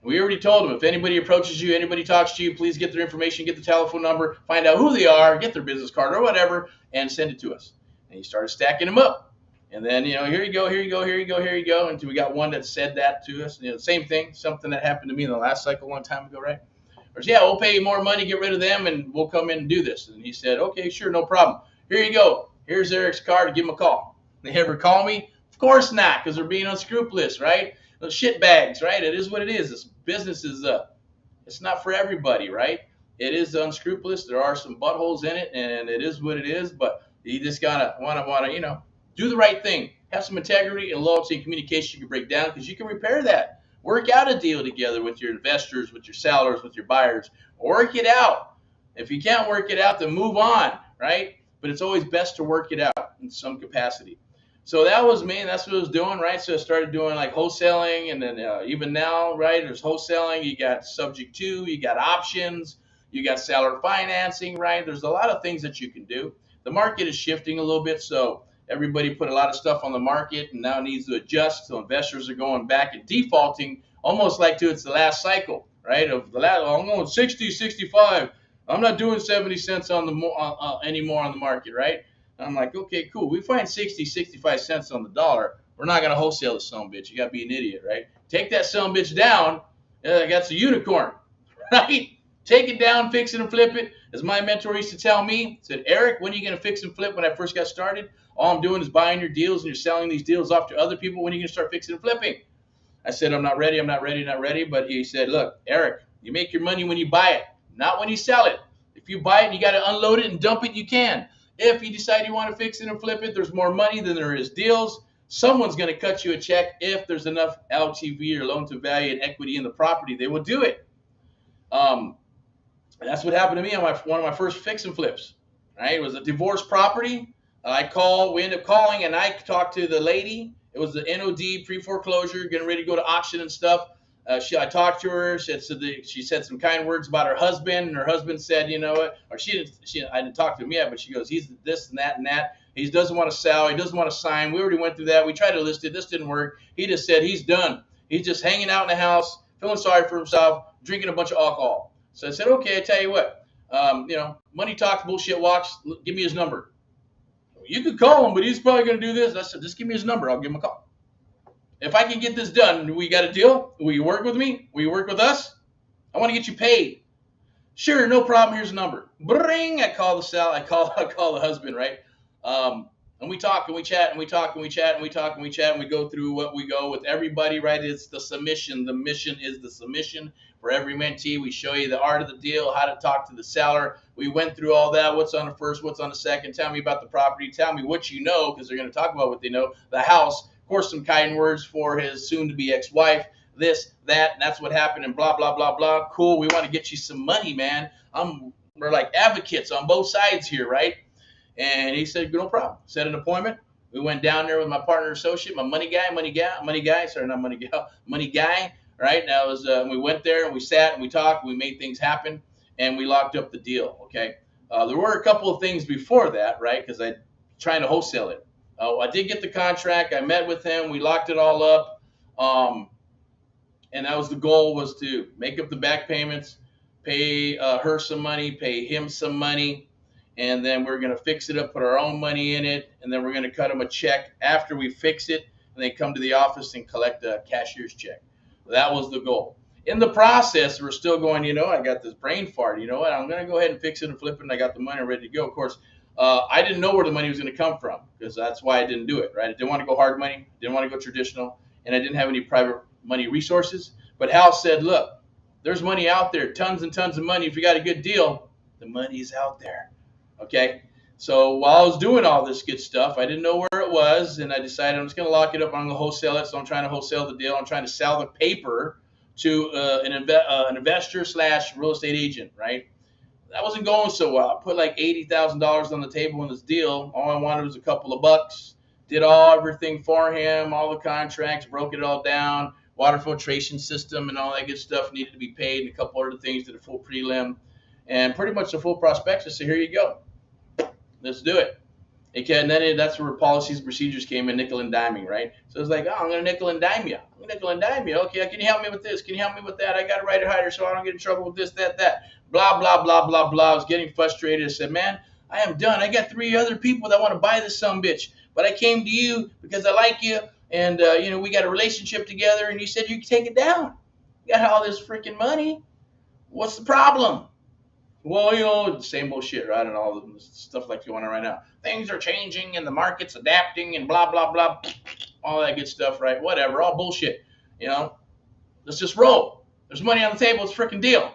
We already told them, if anybody approaches you, anybody talks to you, please get their information, get the telephone number, find out who they are, get their business card or whatever, and send it to us. And he started stacking them up. And then, here you go, until we got one that said that to us. Same thing, something that happened to me in the last cycle a long time ago, right? Or yeah, we'll pay you more money, get rid of them, and we'll come in and do this. And he said, okay, sure, no problem. Here you go. Here's Erick's card. Give him a call. They ever call me? Of course not, because they're being unscrupulous, right? Those shit bags, right? It is what it is. This business is it's not for everybody, right? It is unscrupulous. There are some buttholes in it, and it is what it is. But you just gotta wanna do the right thing. Have some integrity and loyalty and communication you can break down, because you can repair that. Work out a deal together with your investors, with your sellers, with your buyers. Work it out. If you can't work it out, then move on, right? But it's always best to work it out in some capacity. So that was me, and that's what I was doing, right? So I started doing like wholesaling, and then even now, right, there's wholesaling. You got subject to, you got options, you got seller financing, right? There's a lot of things that you can do. The market is shifting a little bit, so everybody put a lot of stuff on the market and now needs to adjust. So investors are going back and defaulting almost like it's the last cycle, right? I'm going 60, 65. I'm not doing 70 cents on the anymore on the market, right? I'm like, okay, cool. We find 60, 65 cents on the dollar. We're not going to wholesale the son of a bitch. You got to be an idiot, right? Take that son of a bitch down. That's a unicorn, right? Take it down, fix it, and flip it. As my mentor used to tell me, said, Erick, when are you going to fix and flip? When I first got started, all I'm doing is buying your deals, and you're selling these deals off to other people. When are you going to start fixing and flipping? I said, I'm not ready. But he said, look, Erick, you make your money when you buy it, not when you sell it. If you buy it and you got to unload it and dump it, you can. If you decide you want to fix it and flip it, there's more money than there is deals. Someone's going to cut you a check. If there's enough LTV or loan to value and equity in the property, they will do it. That's what happened to me on one of my first fix and flips. Right? It was a divorce property. We ended up calling, and I talked to the lady. It was the NOD pre-foreclosure, getting ready to go to auction and stuff. I talked to her. She said some kind words about her husband, and her husband said, you know what? Or I didn't talk to him yet, but she goes, he's this and that and that. He doesn't want to sell. He doesn't want to sign. We already went through that. We tried to list it. This didn't work. He just said he's done. He's just hanging out in the house, feeling sorry for himself, drinking a bunch of alcohol. So I said, okay, I tell you what, money talks, bullshit walks. Give me his number. You could call him, but he's probably going to do this. I said, just give me his number. I'll give him a call. If I can get this done, we got a deal? Will you work with me? Will you work with us? I want to get you paid. Sure, no problem. Here's a number. Bring. I call the husband, right? And we talk and we chat and we talk and we chat and we talk and we chat and we go through what we go with everybody, right? It's the submission. The mission is the submission for every mentee. We show you the art of the deal, how to talk to the seller. We went through all that. What's on the first? What's on the second? Tell me about the property. Tell me what you know, because they're going to talk about what they know. The house, of course, some kind words for his soon-to-be ex-wife. This, that, and that's what happened, and blah, blah, blah, blah. Cool. We want to get you some money, man. We're like advocates on both sides here, right? And he said, no problem. Set an appointment. We went down there with my partner associate, my money guy, right? Now we went there and we sat and we talked, and we made things happen, and we locked up the deal, okay? There were a couple of things before that, right? Because I trying to wholesale it. I did get the contract. I met with him. We locked it all up. And that was the goal, was to make up the back payments, pay her some money, pay him some money, and then we're going to fix it up, put our own money in it, and then we're going to cut him a check after we fix it, and then come to the office and collect a cashier's check. That was the goal. In the process, we're still going, I got this brain fart. You know what? I'm going to go ahead and fix it and flip it, and I got the money ready to go. Of course, I didn't know where the money was going to come from, because that's why I didn't do it, right? I didn't want to go hard money, didn't want to go traditional, and I didn't have any private money resources. But Hal said, look, there's money out there, tons and tons of money. If you got a good deal, the money's out there. Okay, so while I was doing all this good stuff, I didn't know where it was, and I decided I'm just going to lock it up. I'm going to wholesale it, so I'm trying to wholesale the deal. I'm trying to sell the paper to an investor / real estate agent, right? That wasn't going so well. I put like $80,000 on the table in this deal. All I wanted was a couple of bucks. Did everything for him, all the contracts, broke it all down, water filtration system and all that good stuff needed to be paid, and a couple other things, did a full prelim, and pretty much the full prospectus. So here you go. Let's do it. And then that's where policies and procedures came in, nickel and diming, right? So it's like, I'm going to nickel and dime you. Okay, can you help me with this? Can you help me with that? I got to write it higher so I don't get in trouble with this, that. Blah, blah, blah, blah, blah. I was getting frustrated. I said, man, I am done. I got 3 other people that want to buy this sumbitch, but I came to you because I like you, and, we got a relationship together, and you said you could take it down. You got all this freaking money. What's the problem? Well, the same bullshit, right? And all the stuff like going on right now. Things are changing and the market's adapting and blah, blah, blah. All that good stuff, right? Whatever, all bullshit. Let's just roll. There's money on the table. It's a freaking deal.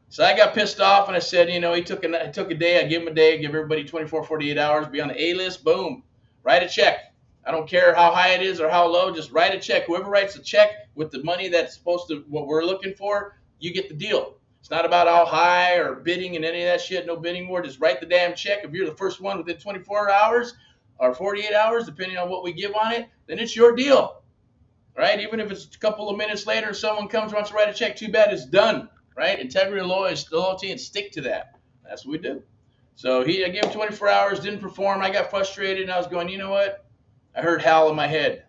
So I got pissed off and I said, he took a day. I give him a day, give everybody 24, 48 hours, be on the A list. Boom. Write a check. I don't care how high it is or how low. Just write a check. Whoever writes a check with the money that's supposed to, what we're looking for, you get the deal. It's not about how high or bidding and any of that shit. No bidding war. Just write the damn check. If you're the first one within 24 hours or 48 hours, depending on what we give on it, then it's your deal, right? Even if it's a couple of minutes later, someone comes, wants to write a check, too bad, it's done, right? Integrity, loyalty, and stick to that. That's what we do. So I gave him 24 hours, didn't perform. I got frustrated, and I was going, you know what? I heard Hal in my head.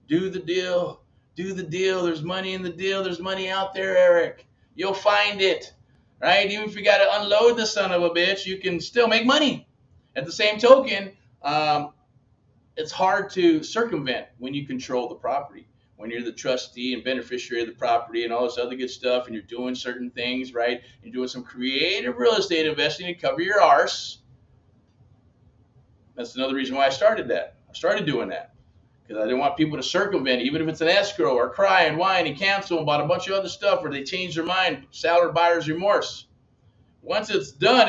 Do the deal. Do the deal. There's money in the deal. There's money out there, Eric. You'll find it, right? Even if you got to unload the son of a bitch, you can still make money. At the same token, it's hard to circumvent when you control the property, when you're the trustee and beneficiary of the property and all this other good stuff, and you're doing certain things, right? You're doing some creative real estate investing to cover your arse. That's another reason why I started that. I started doing that because I didn't want people to circumvent, even if it's an escrow or cry and whine and cancel and bought a bunch of other stuff, or they change their mind, seller buyer's remorse. Once it's done,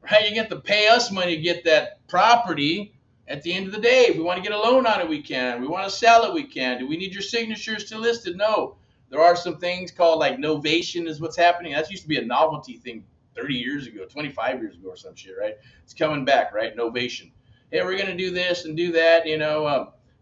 right? You get to pay us money to get that property. At the end of the day, if we want to get a loan on it, we can. We want to sell it, we can. Do we need your signatures to list it? No. There are some things called like novation is what's happening. That used to be a novelty thing 30 years ago, 25 years ago or some shit, right? It's coming back, right? Novation. Hey, we're going to do this and do that,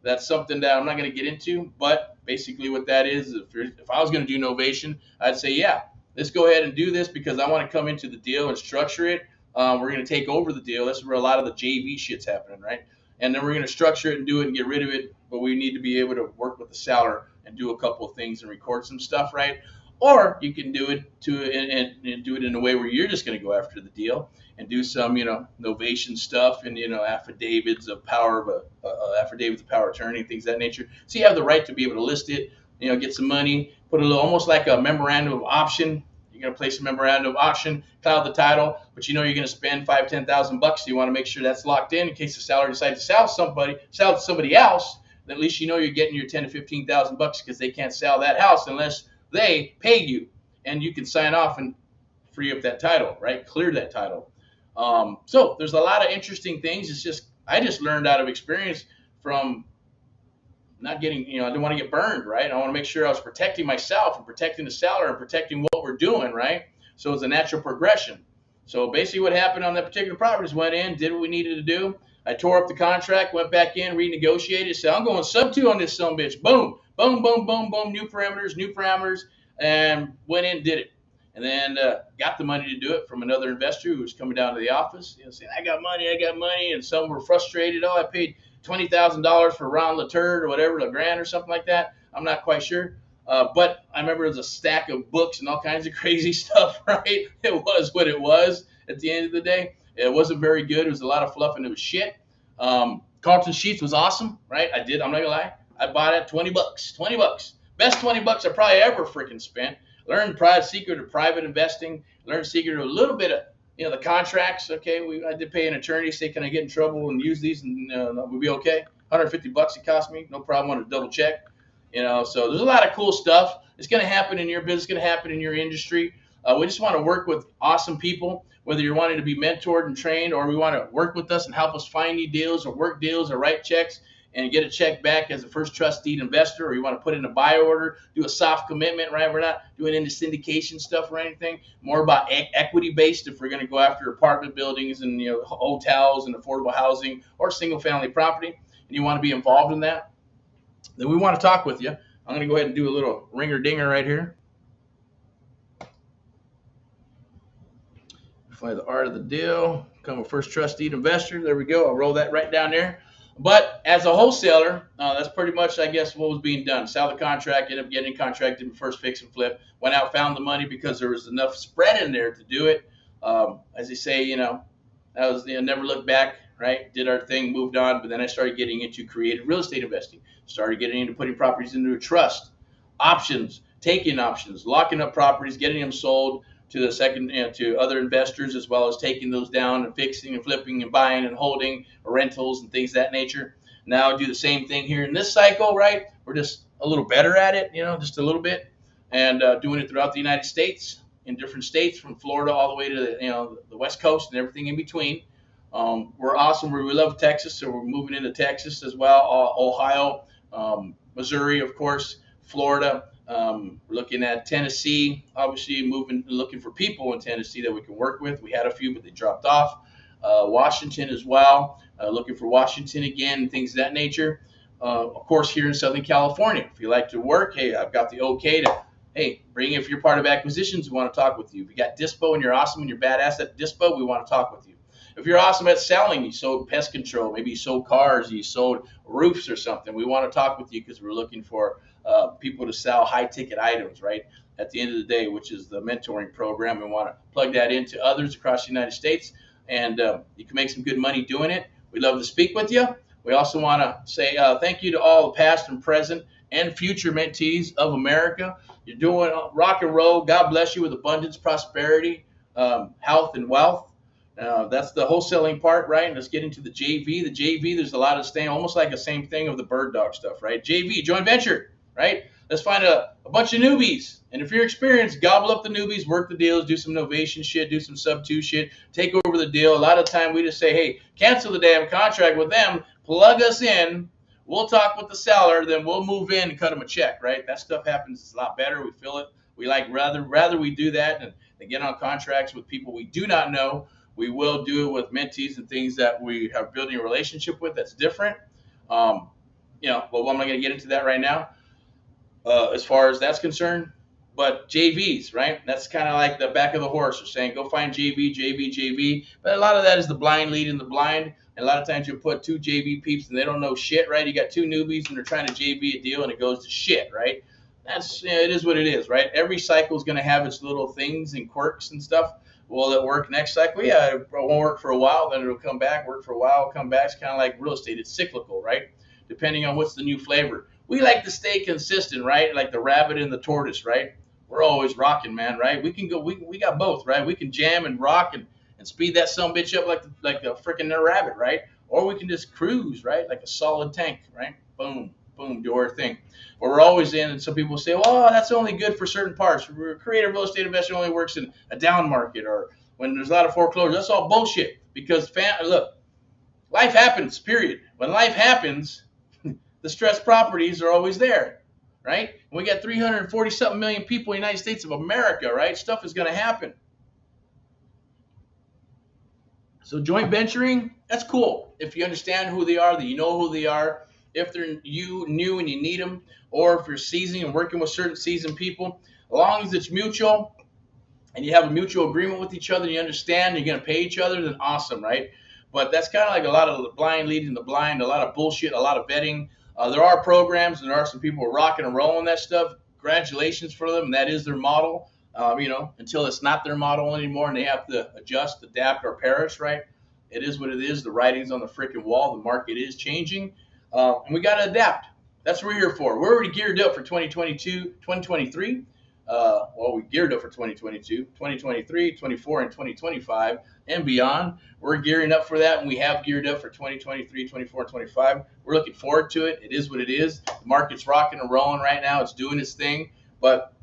That's something that I'm not going to get into, but basically what that is, if I was going to do novation, I'd say, yeah, let's go ahead and do this because I want to come into the deal and structure it. We're going to take over the deal. That's where a lot of the JV shit's happening, right? And then we're going to structure it and do it and get rid of it. But we need to be able to work with the seller and do a couple of things and record some stuff, right? Or you can do it and do it in a way where you're just going to go after the deal and do some, novation stuff and, affidavits of power of affidavits of power of attorney, things of that nature. So you have the right to be able to list it, get some money, put a little, almost like a memorandum of option. You're going to place a memorandum of option, cloud the title, but you're going to spend $5,000-$10,000. So you want to make sure that's locked in case the seller decides to sell to somebody else. Then at least you're getting your $10,000 to $15,000 because they can't sell that house unless they pay you, and you can sign off and free up that title, right? Clear that title. So there's a lot of interesting things. I just learned out of experience from not getting, I didn't want to get burned, right? I want to make sure I was protecting myself and protecting the seller and protecting what we're doing, right? So it's a natural progression. So basically what happened on that particular property is went in, did what we needed to do. I tore up the contract, went back in, renegotiated, said, I'm going sub 2 on this son of a bitch. Boom, boom, boom, boom, boom, new parameters, and went in, did it. And then got the money to do it from another investor who was coming down to the office, saying, I got money. And some were frustrated. Oh, I paid $20,000 for Ron Laturd or whatever, LeGrand or something like that. I'm not quite sure. But I remember it was a stack of books and all kinds of crazy stuff, right? It was what it was at the end of the day. It wasn't very good. It was a lot of fluff and it was shit. Carlton Sheets was awesome, right? I'm not going to lie. I bought it $20. $20. Best $20 I probably ever freaking spent. Learned secret of private investing. Learned secret of a little bit of, the contracts. Okay, I did pay an attorney, say, can I get in trouble and use these and we'll be okay. $150 it cost me. No problem. I want to double check. So there's a lot of cool stuff. It's going to happen in your business, going to happen in your industry. We just want to work with awesome people, whether you're wanting to be mentored and trained or we want to work with us and help us find new deals or work deals or write checks and get a check back as a first trust deed investor, or you want to put in a buy order, do a soft commitment, right? We're not doing any syndication stuff or anything. More about equity based if we're going to go after apartment buildings and hotels and affordable housing or single family property, and you want to be involved in that, then we want to talk with you. I'm going to go ahead and do a little ringer dinger right here. Find the art of the deal. Become a first trust deed investor. There we go. I'll roll that right down there. But as a wholesaler, that's pretty much, I guess, what was being done. Sell the contract, end up getting contracted in first fix and flip. Went out, found the money because there was enough spread in there to do it. As they say, that was never looked back, right? Did our thing, moved on. But then I started getting into creative real estate investing. Started getting into putting properties into a trust, options, taking options, locking up properties, getting them sold to the second, to other investors, as well as taking those down and fixing and flipping and buying and holding rentals and things of that nature. Now I do the same thing here in this cycle, right? We're just a little better at it, just a little bit, and doing it throughout the United States, in different states, from Florida all the way to the West Coast and everything in between. We're awesome. We love Texas, so we're moving into Texas as well, Ohio, Missouri, of course, Florida. We're looking at Tennessee, obviously looking for people in Tennessee that we can work with. We had a few, but they dropped off. Washington as well, looking for Washington again, and things of that nature. Of course, here in Southern California, if you like to work, hey, I've got the okay to, bring if you're part of acquisitions, we want to talk with you. If you got dispo and you're awesome and you're badass at dispo, we want to talk with you. If you're awesome at selling, you sold pest control, maybe you sold cars, you sold roofs or something, we want to talk with you because we're looking for people to sell high-ticket items, right, at the end of the day, which is the mentoring program. We want to plug that into others across the United States, and you can make some good money doing it. We'd love to speak with you. We also want to say thank you to all the past and present and future mentees of America. You're doing rock and roll. God bless you with abundance, prosperity, health, and wealth. That's the wholesaling part, right? And let's get into the JV. The JV, there's a lot of almost like the same thing of the bird dog stuff, right? JV, joint venture, right? Let's find a bunch of newbies. And if you're experienced, gobble up the newbies, work the deals, do some novation shit, do some sub 2 shit, take over the deal. A lot of time we just say, hey, cancel the damn contract with them, plug us in, we'll talk with the seller, then we'll move in and cut them a check, right? That stuff happens. It's a lot better. We feel it. We like rather we do that and get on contracts with people we do not know. We will do it with mentees and things that we have building a relationship with that's different. But I'm not going to get into that right now as far as that's concerned. But JVs, right? That's kind of like the back of the horse. We're saying go find JV, JV, JV. But a lot of that is the blind leading the blind. And a lot of times you put two JV peeps and they don't know shit, right? You got two newbies and they're trying to JV a deal and it goes to shit, right? It is what it is, right? Every cycle is going to have its little things and quirks and stuff. Will it work next cycle? Yeah, it won't work for a while, then it'll come back, work for a while, come back. It's kind of like real estate. It's cyclical, right? Depending on what's the new flavor. We like to stay consistent, right? Like the rabbit and the tortoise, right? We're always rocking, man, right? We can go, we got both, right? We can jam and rock and speed that son bitch up like a freaking rabbit, right? Or we can just cruise, right? Like a solid tank, right? Boom, boom, do our thing. But we're always in, and some people say, well, that's only good for certain parts. Creative real estate investing only works in a down market or when there's a lot of foreclosures. That's all bullshit because, look, life happens, period. When life happens, the stressed properties are always there, right? And we got 340-something million people in the United States of America, right? Stuff is going to happen. So joint venturing, that's cool. If you understand who they are, that you know who they are, if they're new and you need them, or if you're seasoned and working with certain seasoned people, as long as it's mutual and you have a mutual agreement with each other, and you understand you're going to pay each other, then awesome, right? But that's kind of like a lot of the blind leading the blind, a lot of bullshit, a lot of betting. There are programs and there are some people rocking and rolling that stuff. Congratulations for them. That is their model, until it's not their model anymore and they have to adjust, adapt, or perish, right? It is what it is. The writing's on the freaking wall. The market is changing. And we got to adapt. That's what we're here for. We're already geared up for 2022, 2023. We geared up for 2022, 2023, 24, and 2025 and beyond. We're gearing up for that, and we have geared up for 2023, 24, and 25. We're looking forward to it. It is what it is. The market's rocking and rolling right now. It's doing its thing. But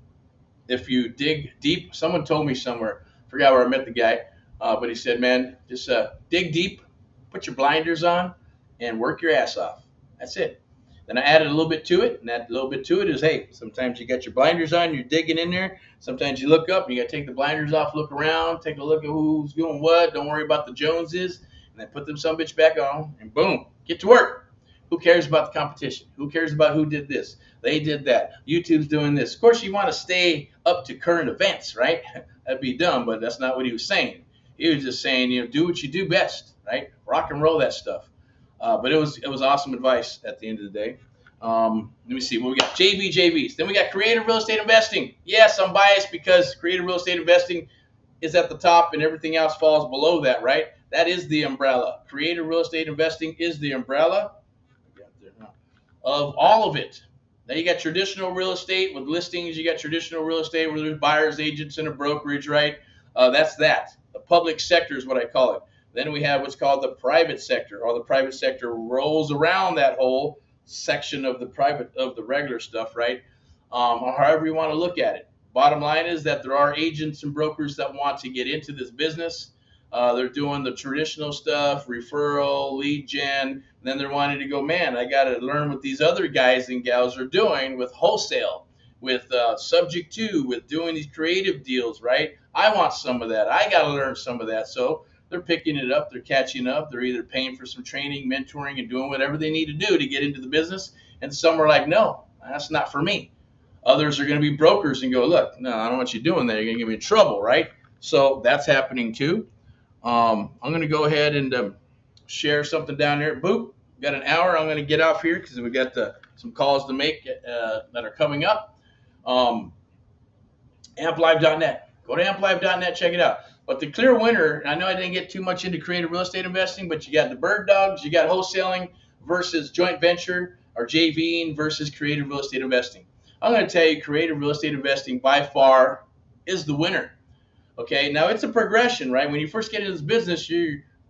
if you dig deep, someone told me somewhere, I forgot where I met the guy, but he said, man, just dig deep, put your blinders on, and work your ass off. That's it. Then I added a little bit to it, and that little bit to it is, hey, sometimes you got your blinders on, you're digging in there. Sometimes you look up, and you got to take the blinders off, look around, take a look at who's doing what. Don't worry about the Joneses, and then put them some bitch back on, and boom, get to work. Who cares about the competition? Who cares about who did this? They did that. YouTube's doing this. Of course, you want to stay up to current events, right? That'd be dumb, but that's not what he was saying. He was just saying, do what you do best, right? Rock and roll that stuff. But it was awesome advice at the end of the day. Let me see what we got. JVs. Then we got creative real estate investing. Yes, I'm biased because creative real estate investing is at the top and everything else falls below that, right? That is the umbrella. Creative real estate investing is the umbrella of all of it. Now you got traditional real estate with listings. You got traditional real estate where there's buyers, agents, and a brokerage, right? That's that. The public sector is what I call it. Then we have what's called the private sector, or the private sector rolls around that whole section of the regular stuff, right? Or however you want to look at it. Bottom line is that there are agents and brokers that want to get into this business. They're doing the traditional stuff, referral, lead gen, and then they're wanting to go, man, I got to learn what these other guys and gals are doing with wholesale, with subject to, with doing these creative deals, right? I want some of that. I got to learn some of that. So they're picking it up. They're catching up. They're either paying for some training, mentoring, and doing whatever they need to do to get into the business. And some are like, no, that's not for me. Others are going to be brokers and go, look, no, I don't want you doing that. You're going to get me in trouble, right? So that's happening too. I'm going to go ahead and share something down there. Boop. We've got an hour. I'm going to get off here because we've got some calls to make that are coming up. AmpLive.net. Go to AmpLive.net. Check it out. But the clear winner, I know I didn't get too much into creative real estate investing, but you got the bird dogs, you got wholesaling versus joint venture or JVing versus creative real estate investing. I'm going to tell you creative real estate investing by far is the winner. Okay, now it's a progression, right? When you first get into this business,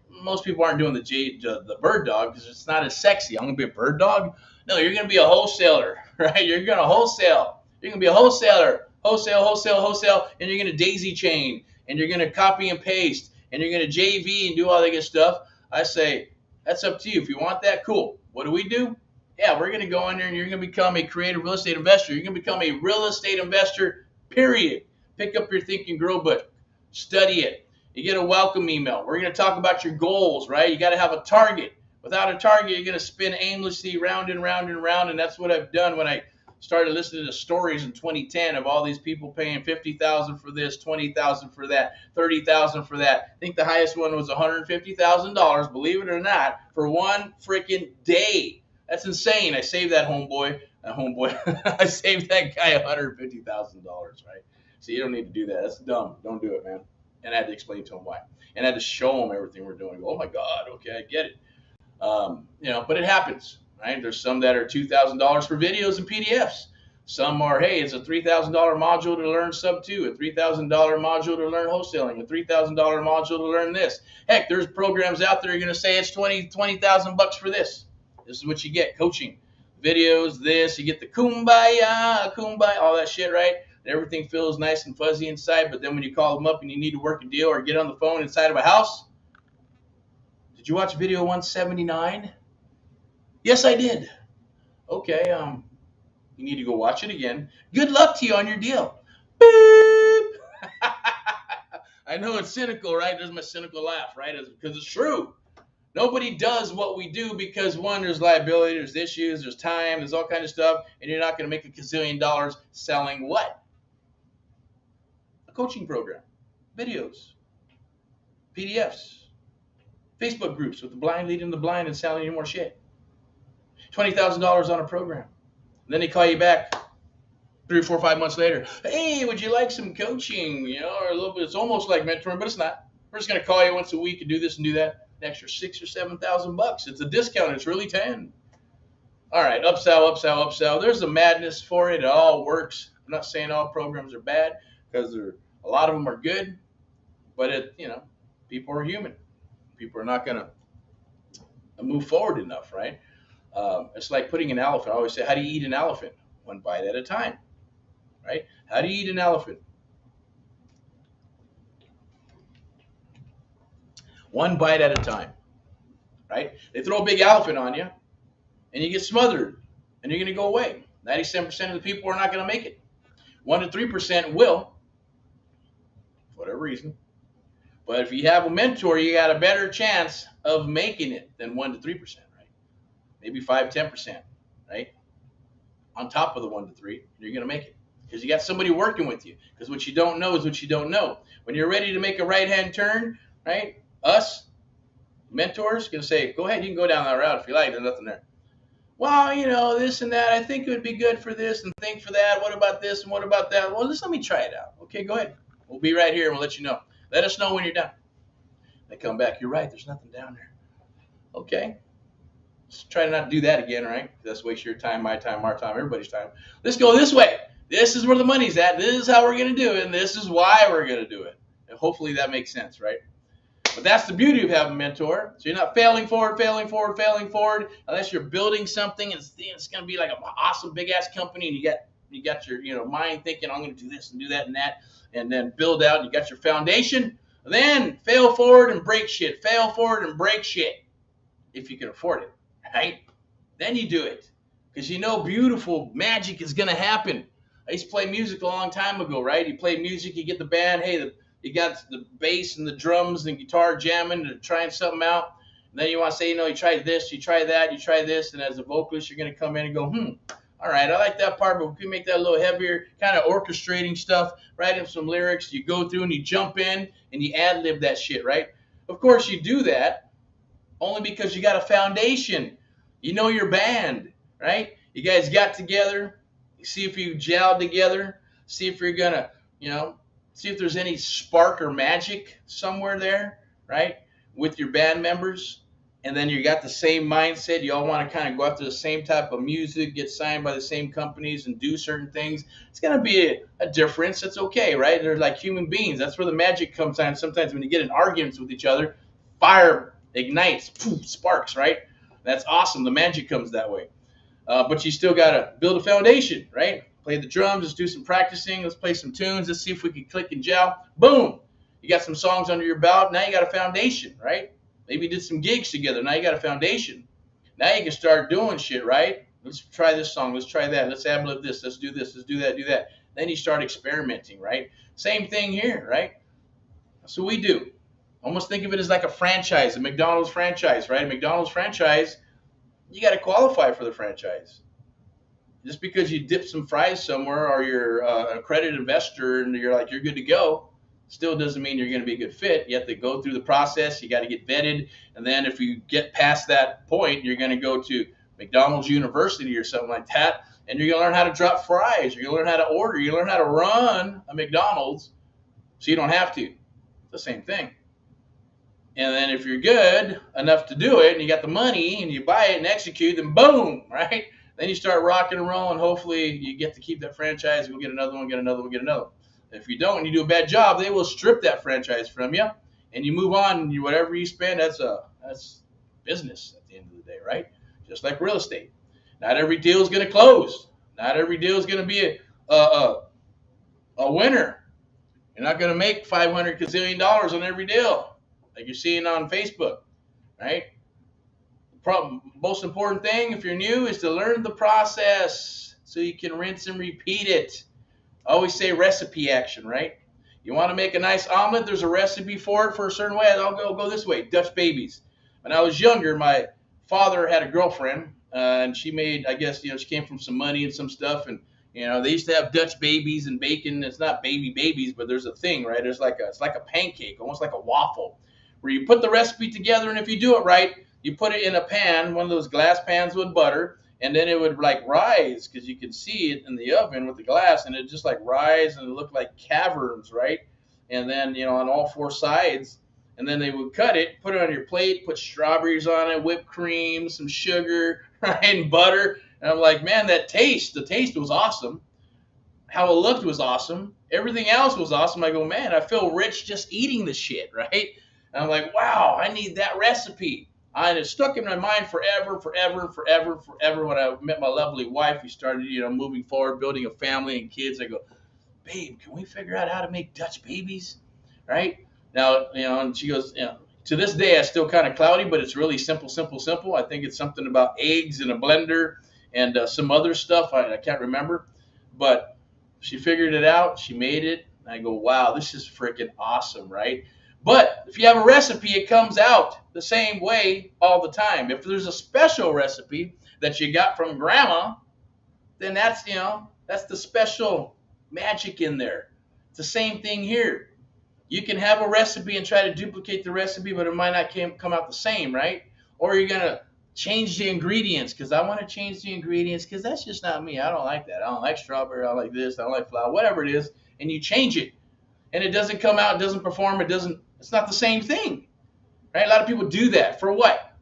most people aren't doing the bird dog because it's not as sexy. I'm going to be a bird dog? No, you're going to be a wholesaler, right? You're going to wholesale. You're going to be a wholesaler. Wholesale, and you're going to daisy chain. And you're going to copy and paste, and you're going to JV and do all that good stuff. I say, that's up to you. If you want that, cool. What do? Yeah, we're going to go in there, and you're going to become a creative real estate investor. You're going to become a real estate investor, period. Pick up your Think and Grow book. Study it. You get a welcome email. We're going to talk about your goals, right? You got to have a target. Without a target, you're going to spin aimlessly round and round and round. And that's what I've done when I started listening to stories in 2010 of all these people paying $50,000 for this, $20,000 for that, $30,000 for that. I think the highest one was $150,000, believe it or not, for one freaking day. That's insane. I saved that homeboy. I saved that guy $150,000, right? So you don't need to do that. That's dumb. Don't do it, man. And I had to explain to him why. And I had to show him everything we're doing. Oh my God, okay, I get it. But it happens, right? There's some that are $2,000 for videos and PDFs. Some are, hey, it's a $3,000 module to learn sub 2, a $3,000 module to learn wholesaling, a $3,000 module to learn this. Heck, there's programs out there you're going to say it's $20,000 for this. This is what you get, coaching, videos, this. You get the kumbaya, all that shit, right? And everything feels nice and fuzzy inside, but then when you call them up and you need to work a deal or get on the phone inside of a house, did you watch video 179? Yes, I did. Okay, you need to go watch it again. Good luck to you on your deal. Beep. I know it's cynical, right? There's my cynical laugh, right? Because it's true. Nobody does what we do because, one, there's liability, there's issues, there's time, there's all kinds of stuff, and you're not going to make a gazillion dollars selling what? A coaching program, videos, PDFs, Facebook groups with the blind leading the blind and selling you more shit. $20,000 on a program. And then they call you back 3 or 4 or 5 months later. Hey, would you like some coaching? Or a little bit. It's almost like mentoring, but it's not. We're just going to call you once a week and do this and do that. An extra $6,000 or $7,000. It's a discount. It's really 10. All right, upsell. There's a madness for it. It all works. I'm not saying all programs are bad because a lot of them are good, but people are human. People are not going to move forward enough, right? It's like putting an elephant. I always say, how do you eat an elephant? One bite at a time, right? How do you eat an elephant? One bite at a time, right? They throw a big elephant on you, and you get smothered, and you're going to go away. 97% of the people are not going to make it. 1 to 3% will, for whatever reason. But if you have a mentor, you got a better chance of making it than 1 to 3%. Maybe 5, 10%, right? On top of the 1 to 3, you're going to make it because you got somebody working with you. Because what you don't know is what you don't know. When you're ready to make a right-hand turn, right? Us, mentors, going to say, go ahead, you can go down that route if you like. There's nothing there. Well, this and that. I think it would be good for this and think for that. What about this and what about that? Well, just let me try it out. Okay, go ahead. We'll be right here and we'll let you know. Let us know when you're done. They come back. You're right. There's nothing down there. Okay. Let's try to not do that again, right? Let's waste your time, my time, our time, everybody's time. Let's go this way. This is where the money's at. This is how we're going to do it, and this is why we're going to do it. And hopefully that makes sense, right? But that's the beauty of having a mentor. So you're not failing forward, unless you're building something. It's going to be like an awesome big-ass company, and you got your mind thinking, I'm going to do this and do that and that, and then build out, and you got your foundation. Then fail forward and break shit. Fail forward and break shit if you can afford it. Right? Then you do it because beautiful magic is going to happen. I used to play music a long time ago, right? You play music, you get the band, hey, you got the bass and the drums and the guitar jamming and trying something out. And then you want to say, you try this, you try that, you try this. And as a vocalist, you're going to come in and go, all right, I like that part, but we can make that a little heavier, kind of orchestrating stuff, write in some lyrics. You go through and you jump in and you ad-lib that shit, right? Of course, you do that only because you got a foundation. You know your band, right? You guys got together. See if you gel together. See if you're going to, see if there's any spark or magic somewhere there, right, with your band members. And then you got the same mindset. You all want to kind of go after the same type of music, get signed by the same companies and do certain things. It's going to be a difference. It's okay, right? They're like human beings. That's where the magic comes in. Sometimes when you get in arguments with each other, fire ignites, poof, sparks, right? That's awesome. The magic comes that way. But you still got to build a foundation, right? Play the drums. Let's do some practicing. Let's play some tunes. Let's see if we can click and gel. Boom. You got some songs under your belt. Now you got a foundation, right? Maybe you did some gigs together. Now you got a foundation. Now you can start doing shit, right? Let's try this song. Let's try that. Let's ad-lib this. Let's do this. Let's do that. Do that. Then you start experimenting, right? Same thing here, right? That's what we do. Almost think of it as like a franchise, a McDonald's franchise, right? A McDonald's franchise, you got to qualify for the franchise. Just because you dip some fries somewhere or you're an accredited investor and you're good to go, still doesn't mean you're going to be a good fit. You have to go through the process. You got to get vetted. And then if you get past that point, you're going to go to McDonald's University or something like that. And you're going to learn how to drop fries. You're going to learn how to order. You're going to learn how to run a McDonald's so you don't have to. It's the same thing. And then if you're good enough to do it and you got the money and you buy it and execute, then boom, right? Then you start rocking and rolling. Hopefully you get to keep that franchise. You'll get another one, get another one, get another one. If you don't and you do a bad job, they will strip that franchise from you and you move on. And whatever you spend, that's business at the end of the day, right? Just like real estate. Not every deal is going to close. Not every deal is going to be a winner. You're not going to make $500 gazillion on every deal like you're seeing on Facebook, right? Most important thing if you're new is to learn the process so you can rinse and repeat it. I always say recipe action, right? You want to make a nice omelet, there's a recipe for it for a certain way. I'll go this way, Dutch babies. When I was younger, my father had a girlfriend, and she made, I guess, she came from some money and some stuff, and they used to have Dutch babies and bacon. It's not babies, but there's a thing, right? It's like a pancake, almost like a waffle, where you put the recipe together, and if you do it right, you put it in a pan, one of those glass pans with butter, and then it would like rise because you could see it in the oven with the glass, and it just like rise and it looked like caverns, right? And then, on all four sides, and then they would cut it, put it on your plate, put strawberries on it, whipped cream, some sugar, right, and butter. And I'm like, man, the taste was awesome. How it looked was awesome. Everything else was awesome. I go, man, I feel rich just eating the shit, right? And I'm like, wow, I need that recipe. And it stuck in my mind forever. When I met my lovely wife, we started, moving forward, building a family and kids. I go, babe, can we figure out how to make Dutch babies? Right? Now, and she goes, to this day, it's still kind of cloudy, but it's really simple. I think it's something about eggs in a blender and some other stuff. I can't remember. But she figured it out. She made it. And I go, wow, this is freaking awesome, right? But if you have a recipe, it comes out the same way all the time. If there's a special recipe that you got from grandma, then that's the special magic in there. It's the same thing here. You can have a recipe and try to duplicate the recipe, but it might not come out the same, right? Or you're going to change the ingredients because I want to change the ingredients because that's just not me. I don't like that. I don't like strawberry. I don't like this. I don't like flour, whatever it is. And you change it. And it doesn't come out, it doesn't perform, it's not the same thing, right? A lot of people do that. For what?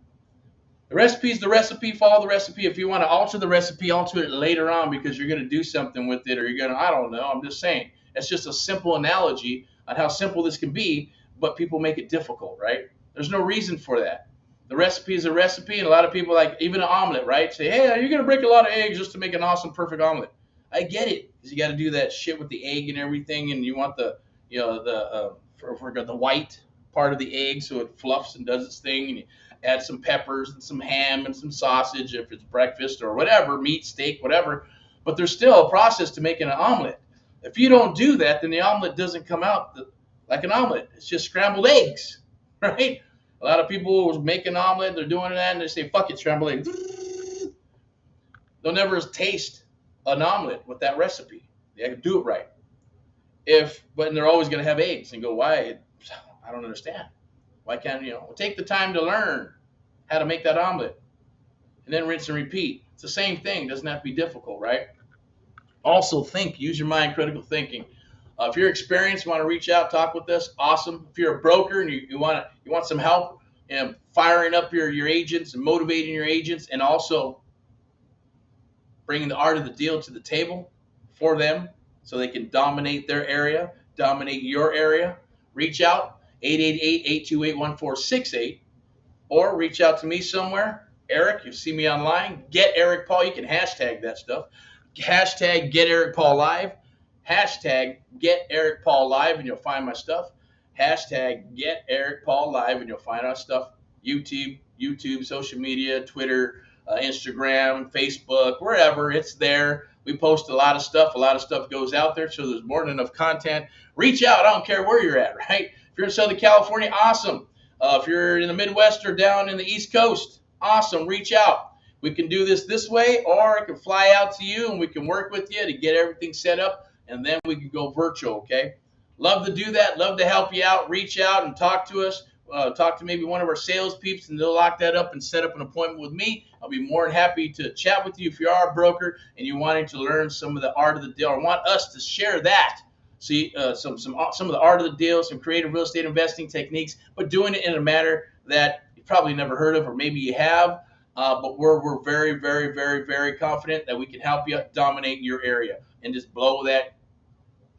The recipe is the recipe, follow the recipe. If you want to alter the recipe, alter it later on because you're going to do something with it or you're going to, I don't know, I'm just saying. It's just a simple analogy on how simple this can be, but people make it difficult, right? There's no reason for that. The recipe is a recipe, and a lot of people like, even an omelet, right? Say, hey, you're going to break a lot of eggs just to make an awesome, perfect omelet. I get it, because you got to do that shit with the egg and everything, and you want the white part of the egg so it fluffs and does its thing, and you add some peppers and some ham and some sausage if it's breakfast or whatever, meat, steak, whatever. But there's still a process to making an omelet. If you don't do that, then the omelet doesn't come out like an omelet. It's just scrambled eggs, right? A lot of people make an omelet, they're doing that, and they say, fuck it, scrambled eggs. They'll never taste an omelet with that recipe. They have to do it right. But they're always going to have eggs and go, why? I don't understand. Why can't take the time to learn how to make that omelet and then rinse and repeat. It's the same thing. It doesn't have to be difficult, right? Also use your mind, critical thinking. If you're experienced, you want to reach out, talk with us, awesome. If you're a broker and you want some help in firing up your agents and motivating your agents and also bringing the art of the deal to the table for them, so they can dominate their area, dominate your area. Reach out, 888-828-1468, or reach out to me somewhere. Erick, you see me online. Get Erick Paul. You can hashtag that stuff. Hashtag Get Erick Paul Live. Hashtag Get Erick Paul Live, and you'll find my stuff. Hashtag Get Erick Paul Live, and you'll find our stuff. YouTube, social media, Twitter, Instagram, Facebook, wherever. It's there. We post a lot of stuff. A lot of stuff goes out there, so there's more than enough content. Reach out. I don't care where you're at, right? If you're in Southern California, awesome. If you're in the Midwest or down in the East Coast, awesome. Reach out. We can do this way, or I can fly out to you and we can work with you to get everything set up, and then we can go virtual, okay? Love to do that. Love to help you out. Reach out and talk to us. Talk to maybe one of our sales peeps, and they'll lock that up and set up an appointment with me. I'll be more than happy to chat with you if you are a broker and you're wanting to learn some of the art of the deal, or want us to share that. See some of the art of the deal, some creative real estate investing techniques, but doing it in a manner that you probably never heard of, or maybe you have. But we're very, very, very, very confident that we can help you dominate your area and just blow that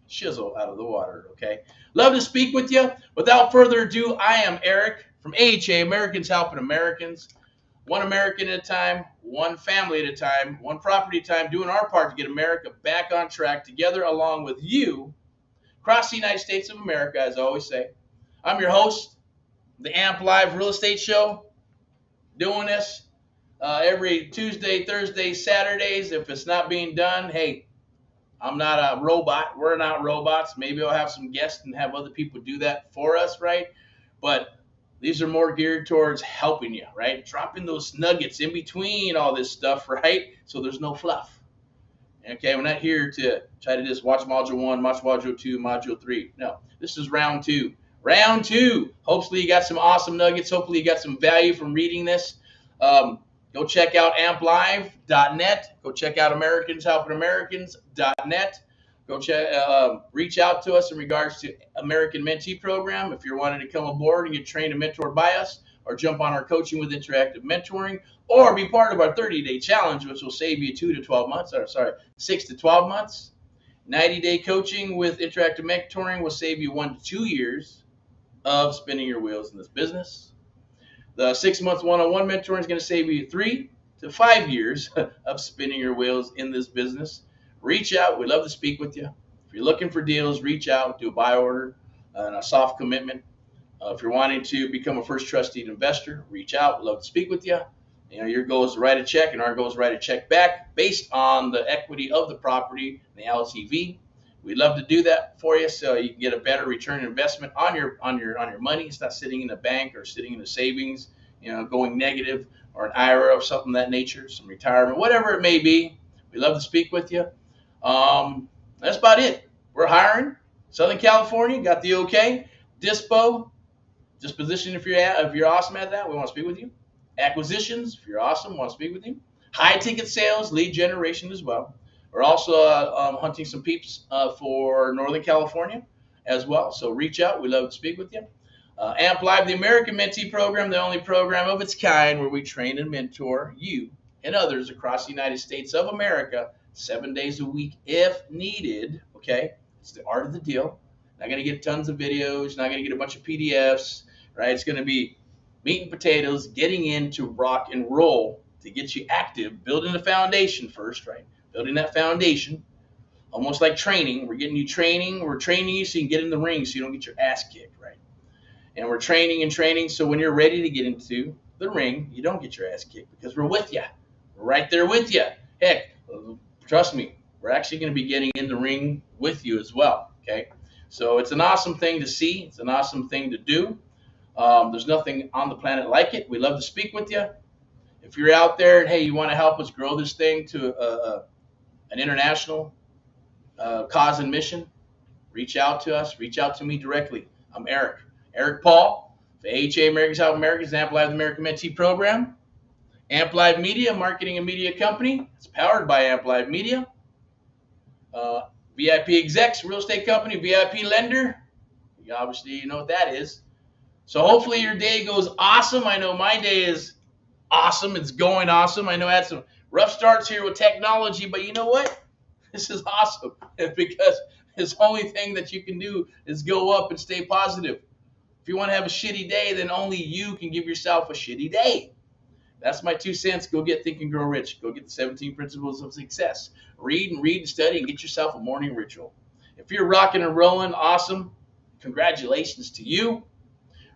shizzle out of the water, okay? Love to speak with you. Without further ado, I am Eric from AHA, Americans Helping Americans. One American at a time, one family at a time, one property at a time, doing our part to get America back on track together along with you across the United States of America, as I always say. I'm your host, the AMP Live Real Estate Show, doing this every Tuesday, Thursday, Saturdays. If it's not being done, hey, I'm not a robot. We're not robots. Maybe I'll have some guests and have other people do that for us, right? But these are more geared towards helping you, right? Dropping those nuggets in between all this stuff, right? So there's no fluff. Okay, we're not here to try to just watch Module 1, watch Module 2, Module 3. No, this is round 2. Round 2. Hopefully you got some awesome nuggets. Hopefully you got some value from reading this. Go check out amplive.net. Go check out americanshelpingamericans.net. Go reach out to us in regards to American Mentee Program if you're wanting to come aboard and get trained and mentored by us, or jump on our coaching with interactive mentoring, or be part of our 30-day challenge, which will save you 6 to 12 months. 90-day coaching with interactive mentoring will save you 1 to 2 years of spinning your wheels in this business. The 6-month one-on-one mentoring is going to save you 3 to 5 years of spinning your wheels in this business. Reach out. We'd love to speak with you. If you're looking for deals, reach out, do a buy order and a soft commitment. If you're wanting to become a first trusted investor, reach out. We'd love to speak with you. You know, your goal is to write a check, and our goal is to write a check back based on the equity of the property, the LTV. We'd love to do that for you so you can get a better return on investment on your money. It's not sitting in the bank or sitting in the savings, you know, going negative, or an IRA or something of that nature, some retirement, whatever it may be. We'd love to speak with you. That's about it. We're hiring. Southern California, got the okay. Disposition, if you're awesome at that, we want to speak with you. Acquisitions, if you're awesome, want to speak with you. High ticket sales, lead generation as well. We're also hunting some peeps for Northern California as well. So reach out. We'd love to speak with you. AMP Live, the American Mentee Program, the only program of its kind where we train and mentor you and others across the United States of America 7 days a week if needed. Okay, it's the art of the deal. Not going to get tons of videos. Not going to get a bunch of PDFs. Right? It's going to be meat and potatoes, getting into rock and roll to get you active, building the foundation first, right? Building that foundation, almost like training. We're getting you training. We're training you so you can get in the ring so you don't get your ass kicked, right? And we're training and training so when you're ready to get into the ring, you don't get your ass kicked because we're with you. We're right there with you. Heck, trust me, we're actually going to be getting in the ring with you as well, okay? So it's an awesome thing to see. It's an awesome thing to do. There's nothing on the planet like it. We love to speak with you. If you're out there and, hey, you want to help us grow this thing to an international cause and mission, reach out to us. Reach out to me directly. I'm Eric Paul, the AHA Americans Help Americans, AMP Live, the American Mentee Program. AMP Live Media, marketing and media company. It's powered by AMP Live Media. VIP Execs, real estate company, VIP lender. Obviously, you know what that is. So hopefully your day goes awesome. I know my day is awesome. It's going awesome. I know I had some rough starts here with technology, but you know what? This is awesome because the only thing that you can do is go up and stay positive. If you want to have a shitty day, then only you can give yourself a shitty day. That's my 2 cents. Go get Think and Grow Rich. Go get the 17 Principles of Success. Read and study and get yourself a morning ritual. If you're rocking and rolling, awesome. Congratulations to you.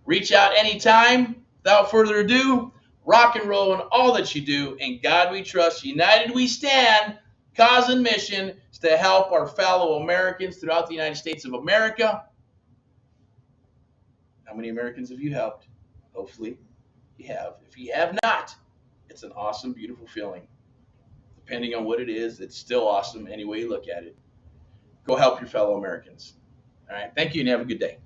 Reach out anytime. Without further ado, rock and roll in all that you do. In God we trust. United we stand. Cause and mission is to help our fellow Americans throughout the United States of America How many Americans have you helped? Hopefully you have. If you have not, it's an awesome, beautiful feeling. Depending on what it is, it's still awesome any way you look at it. Go help your fellow Americans. All right. Thank you and have a good day.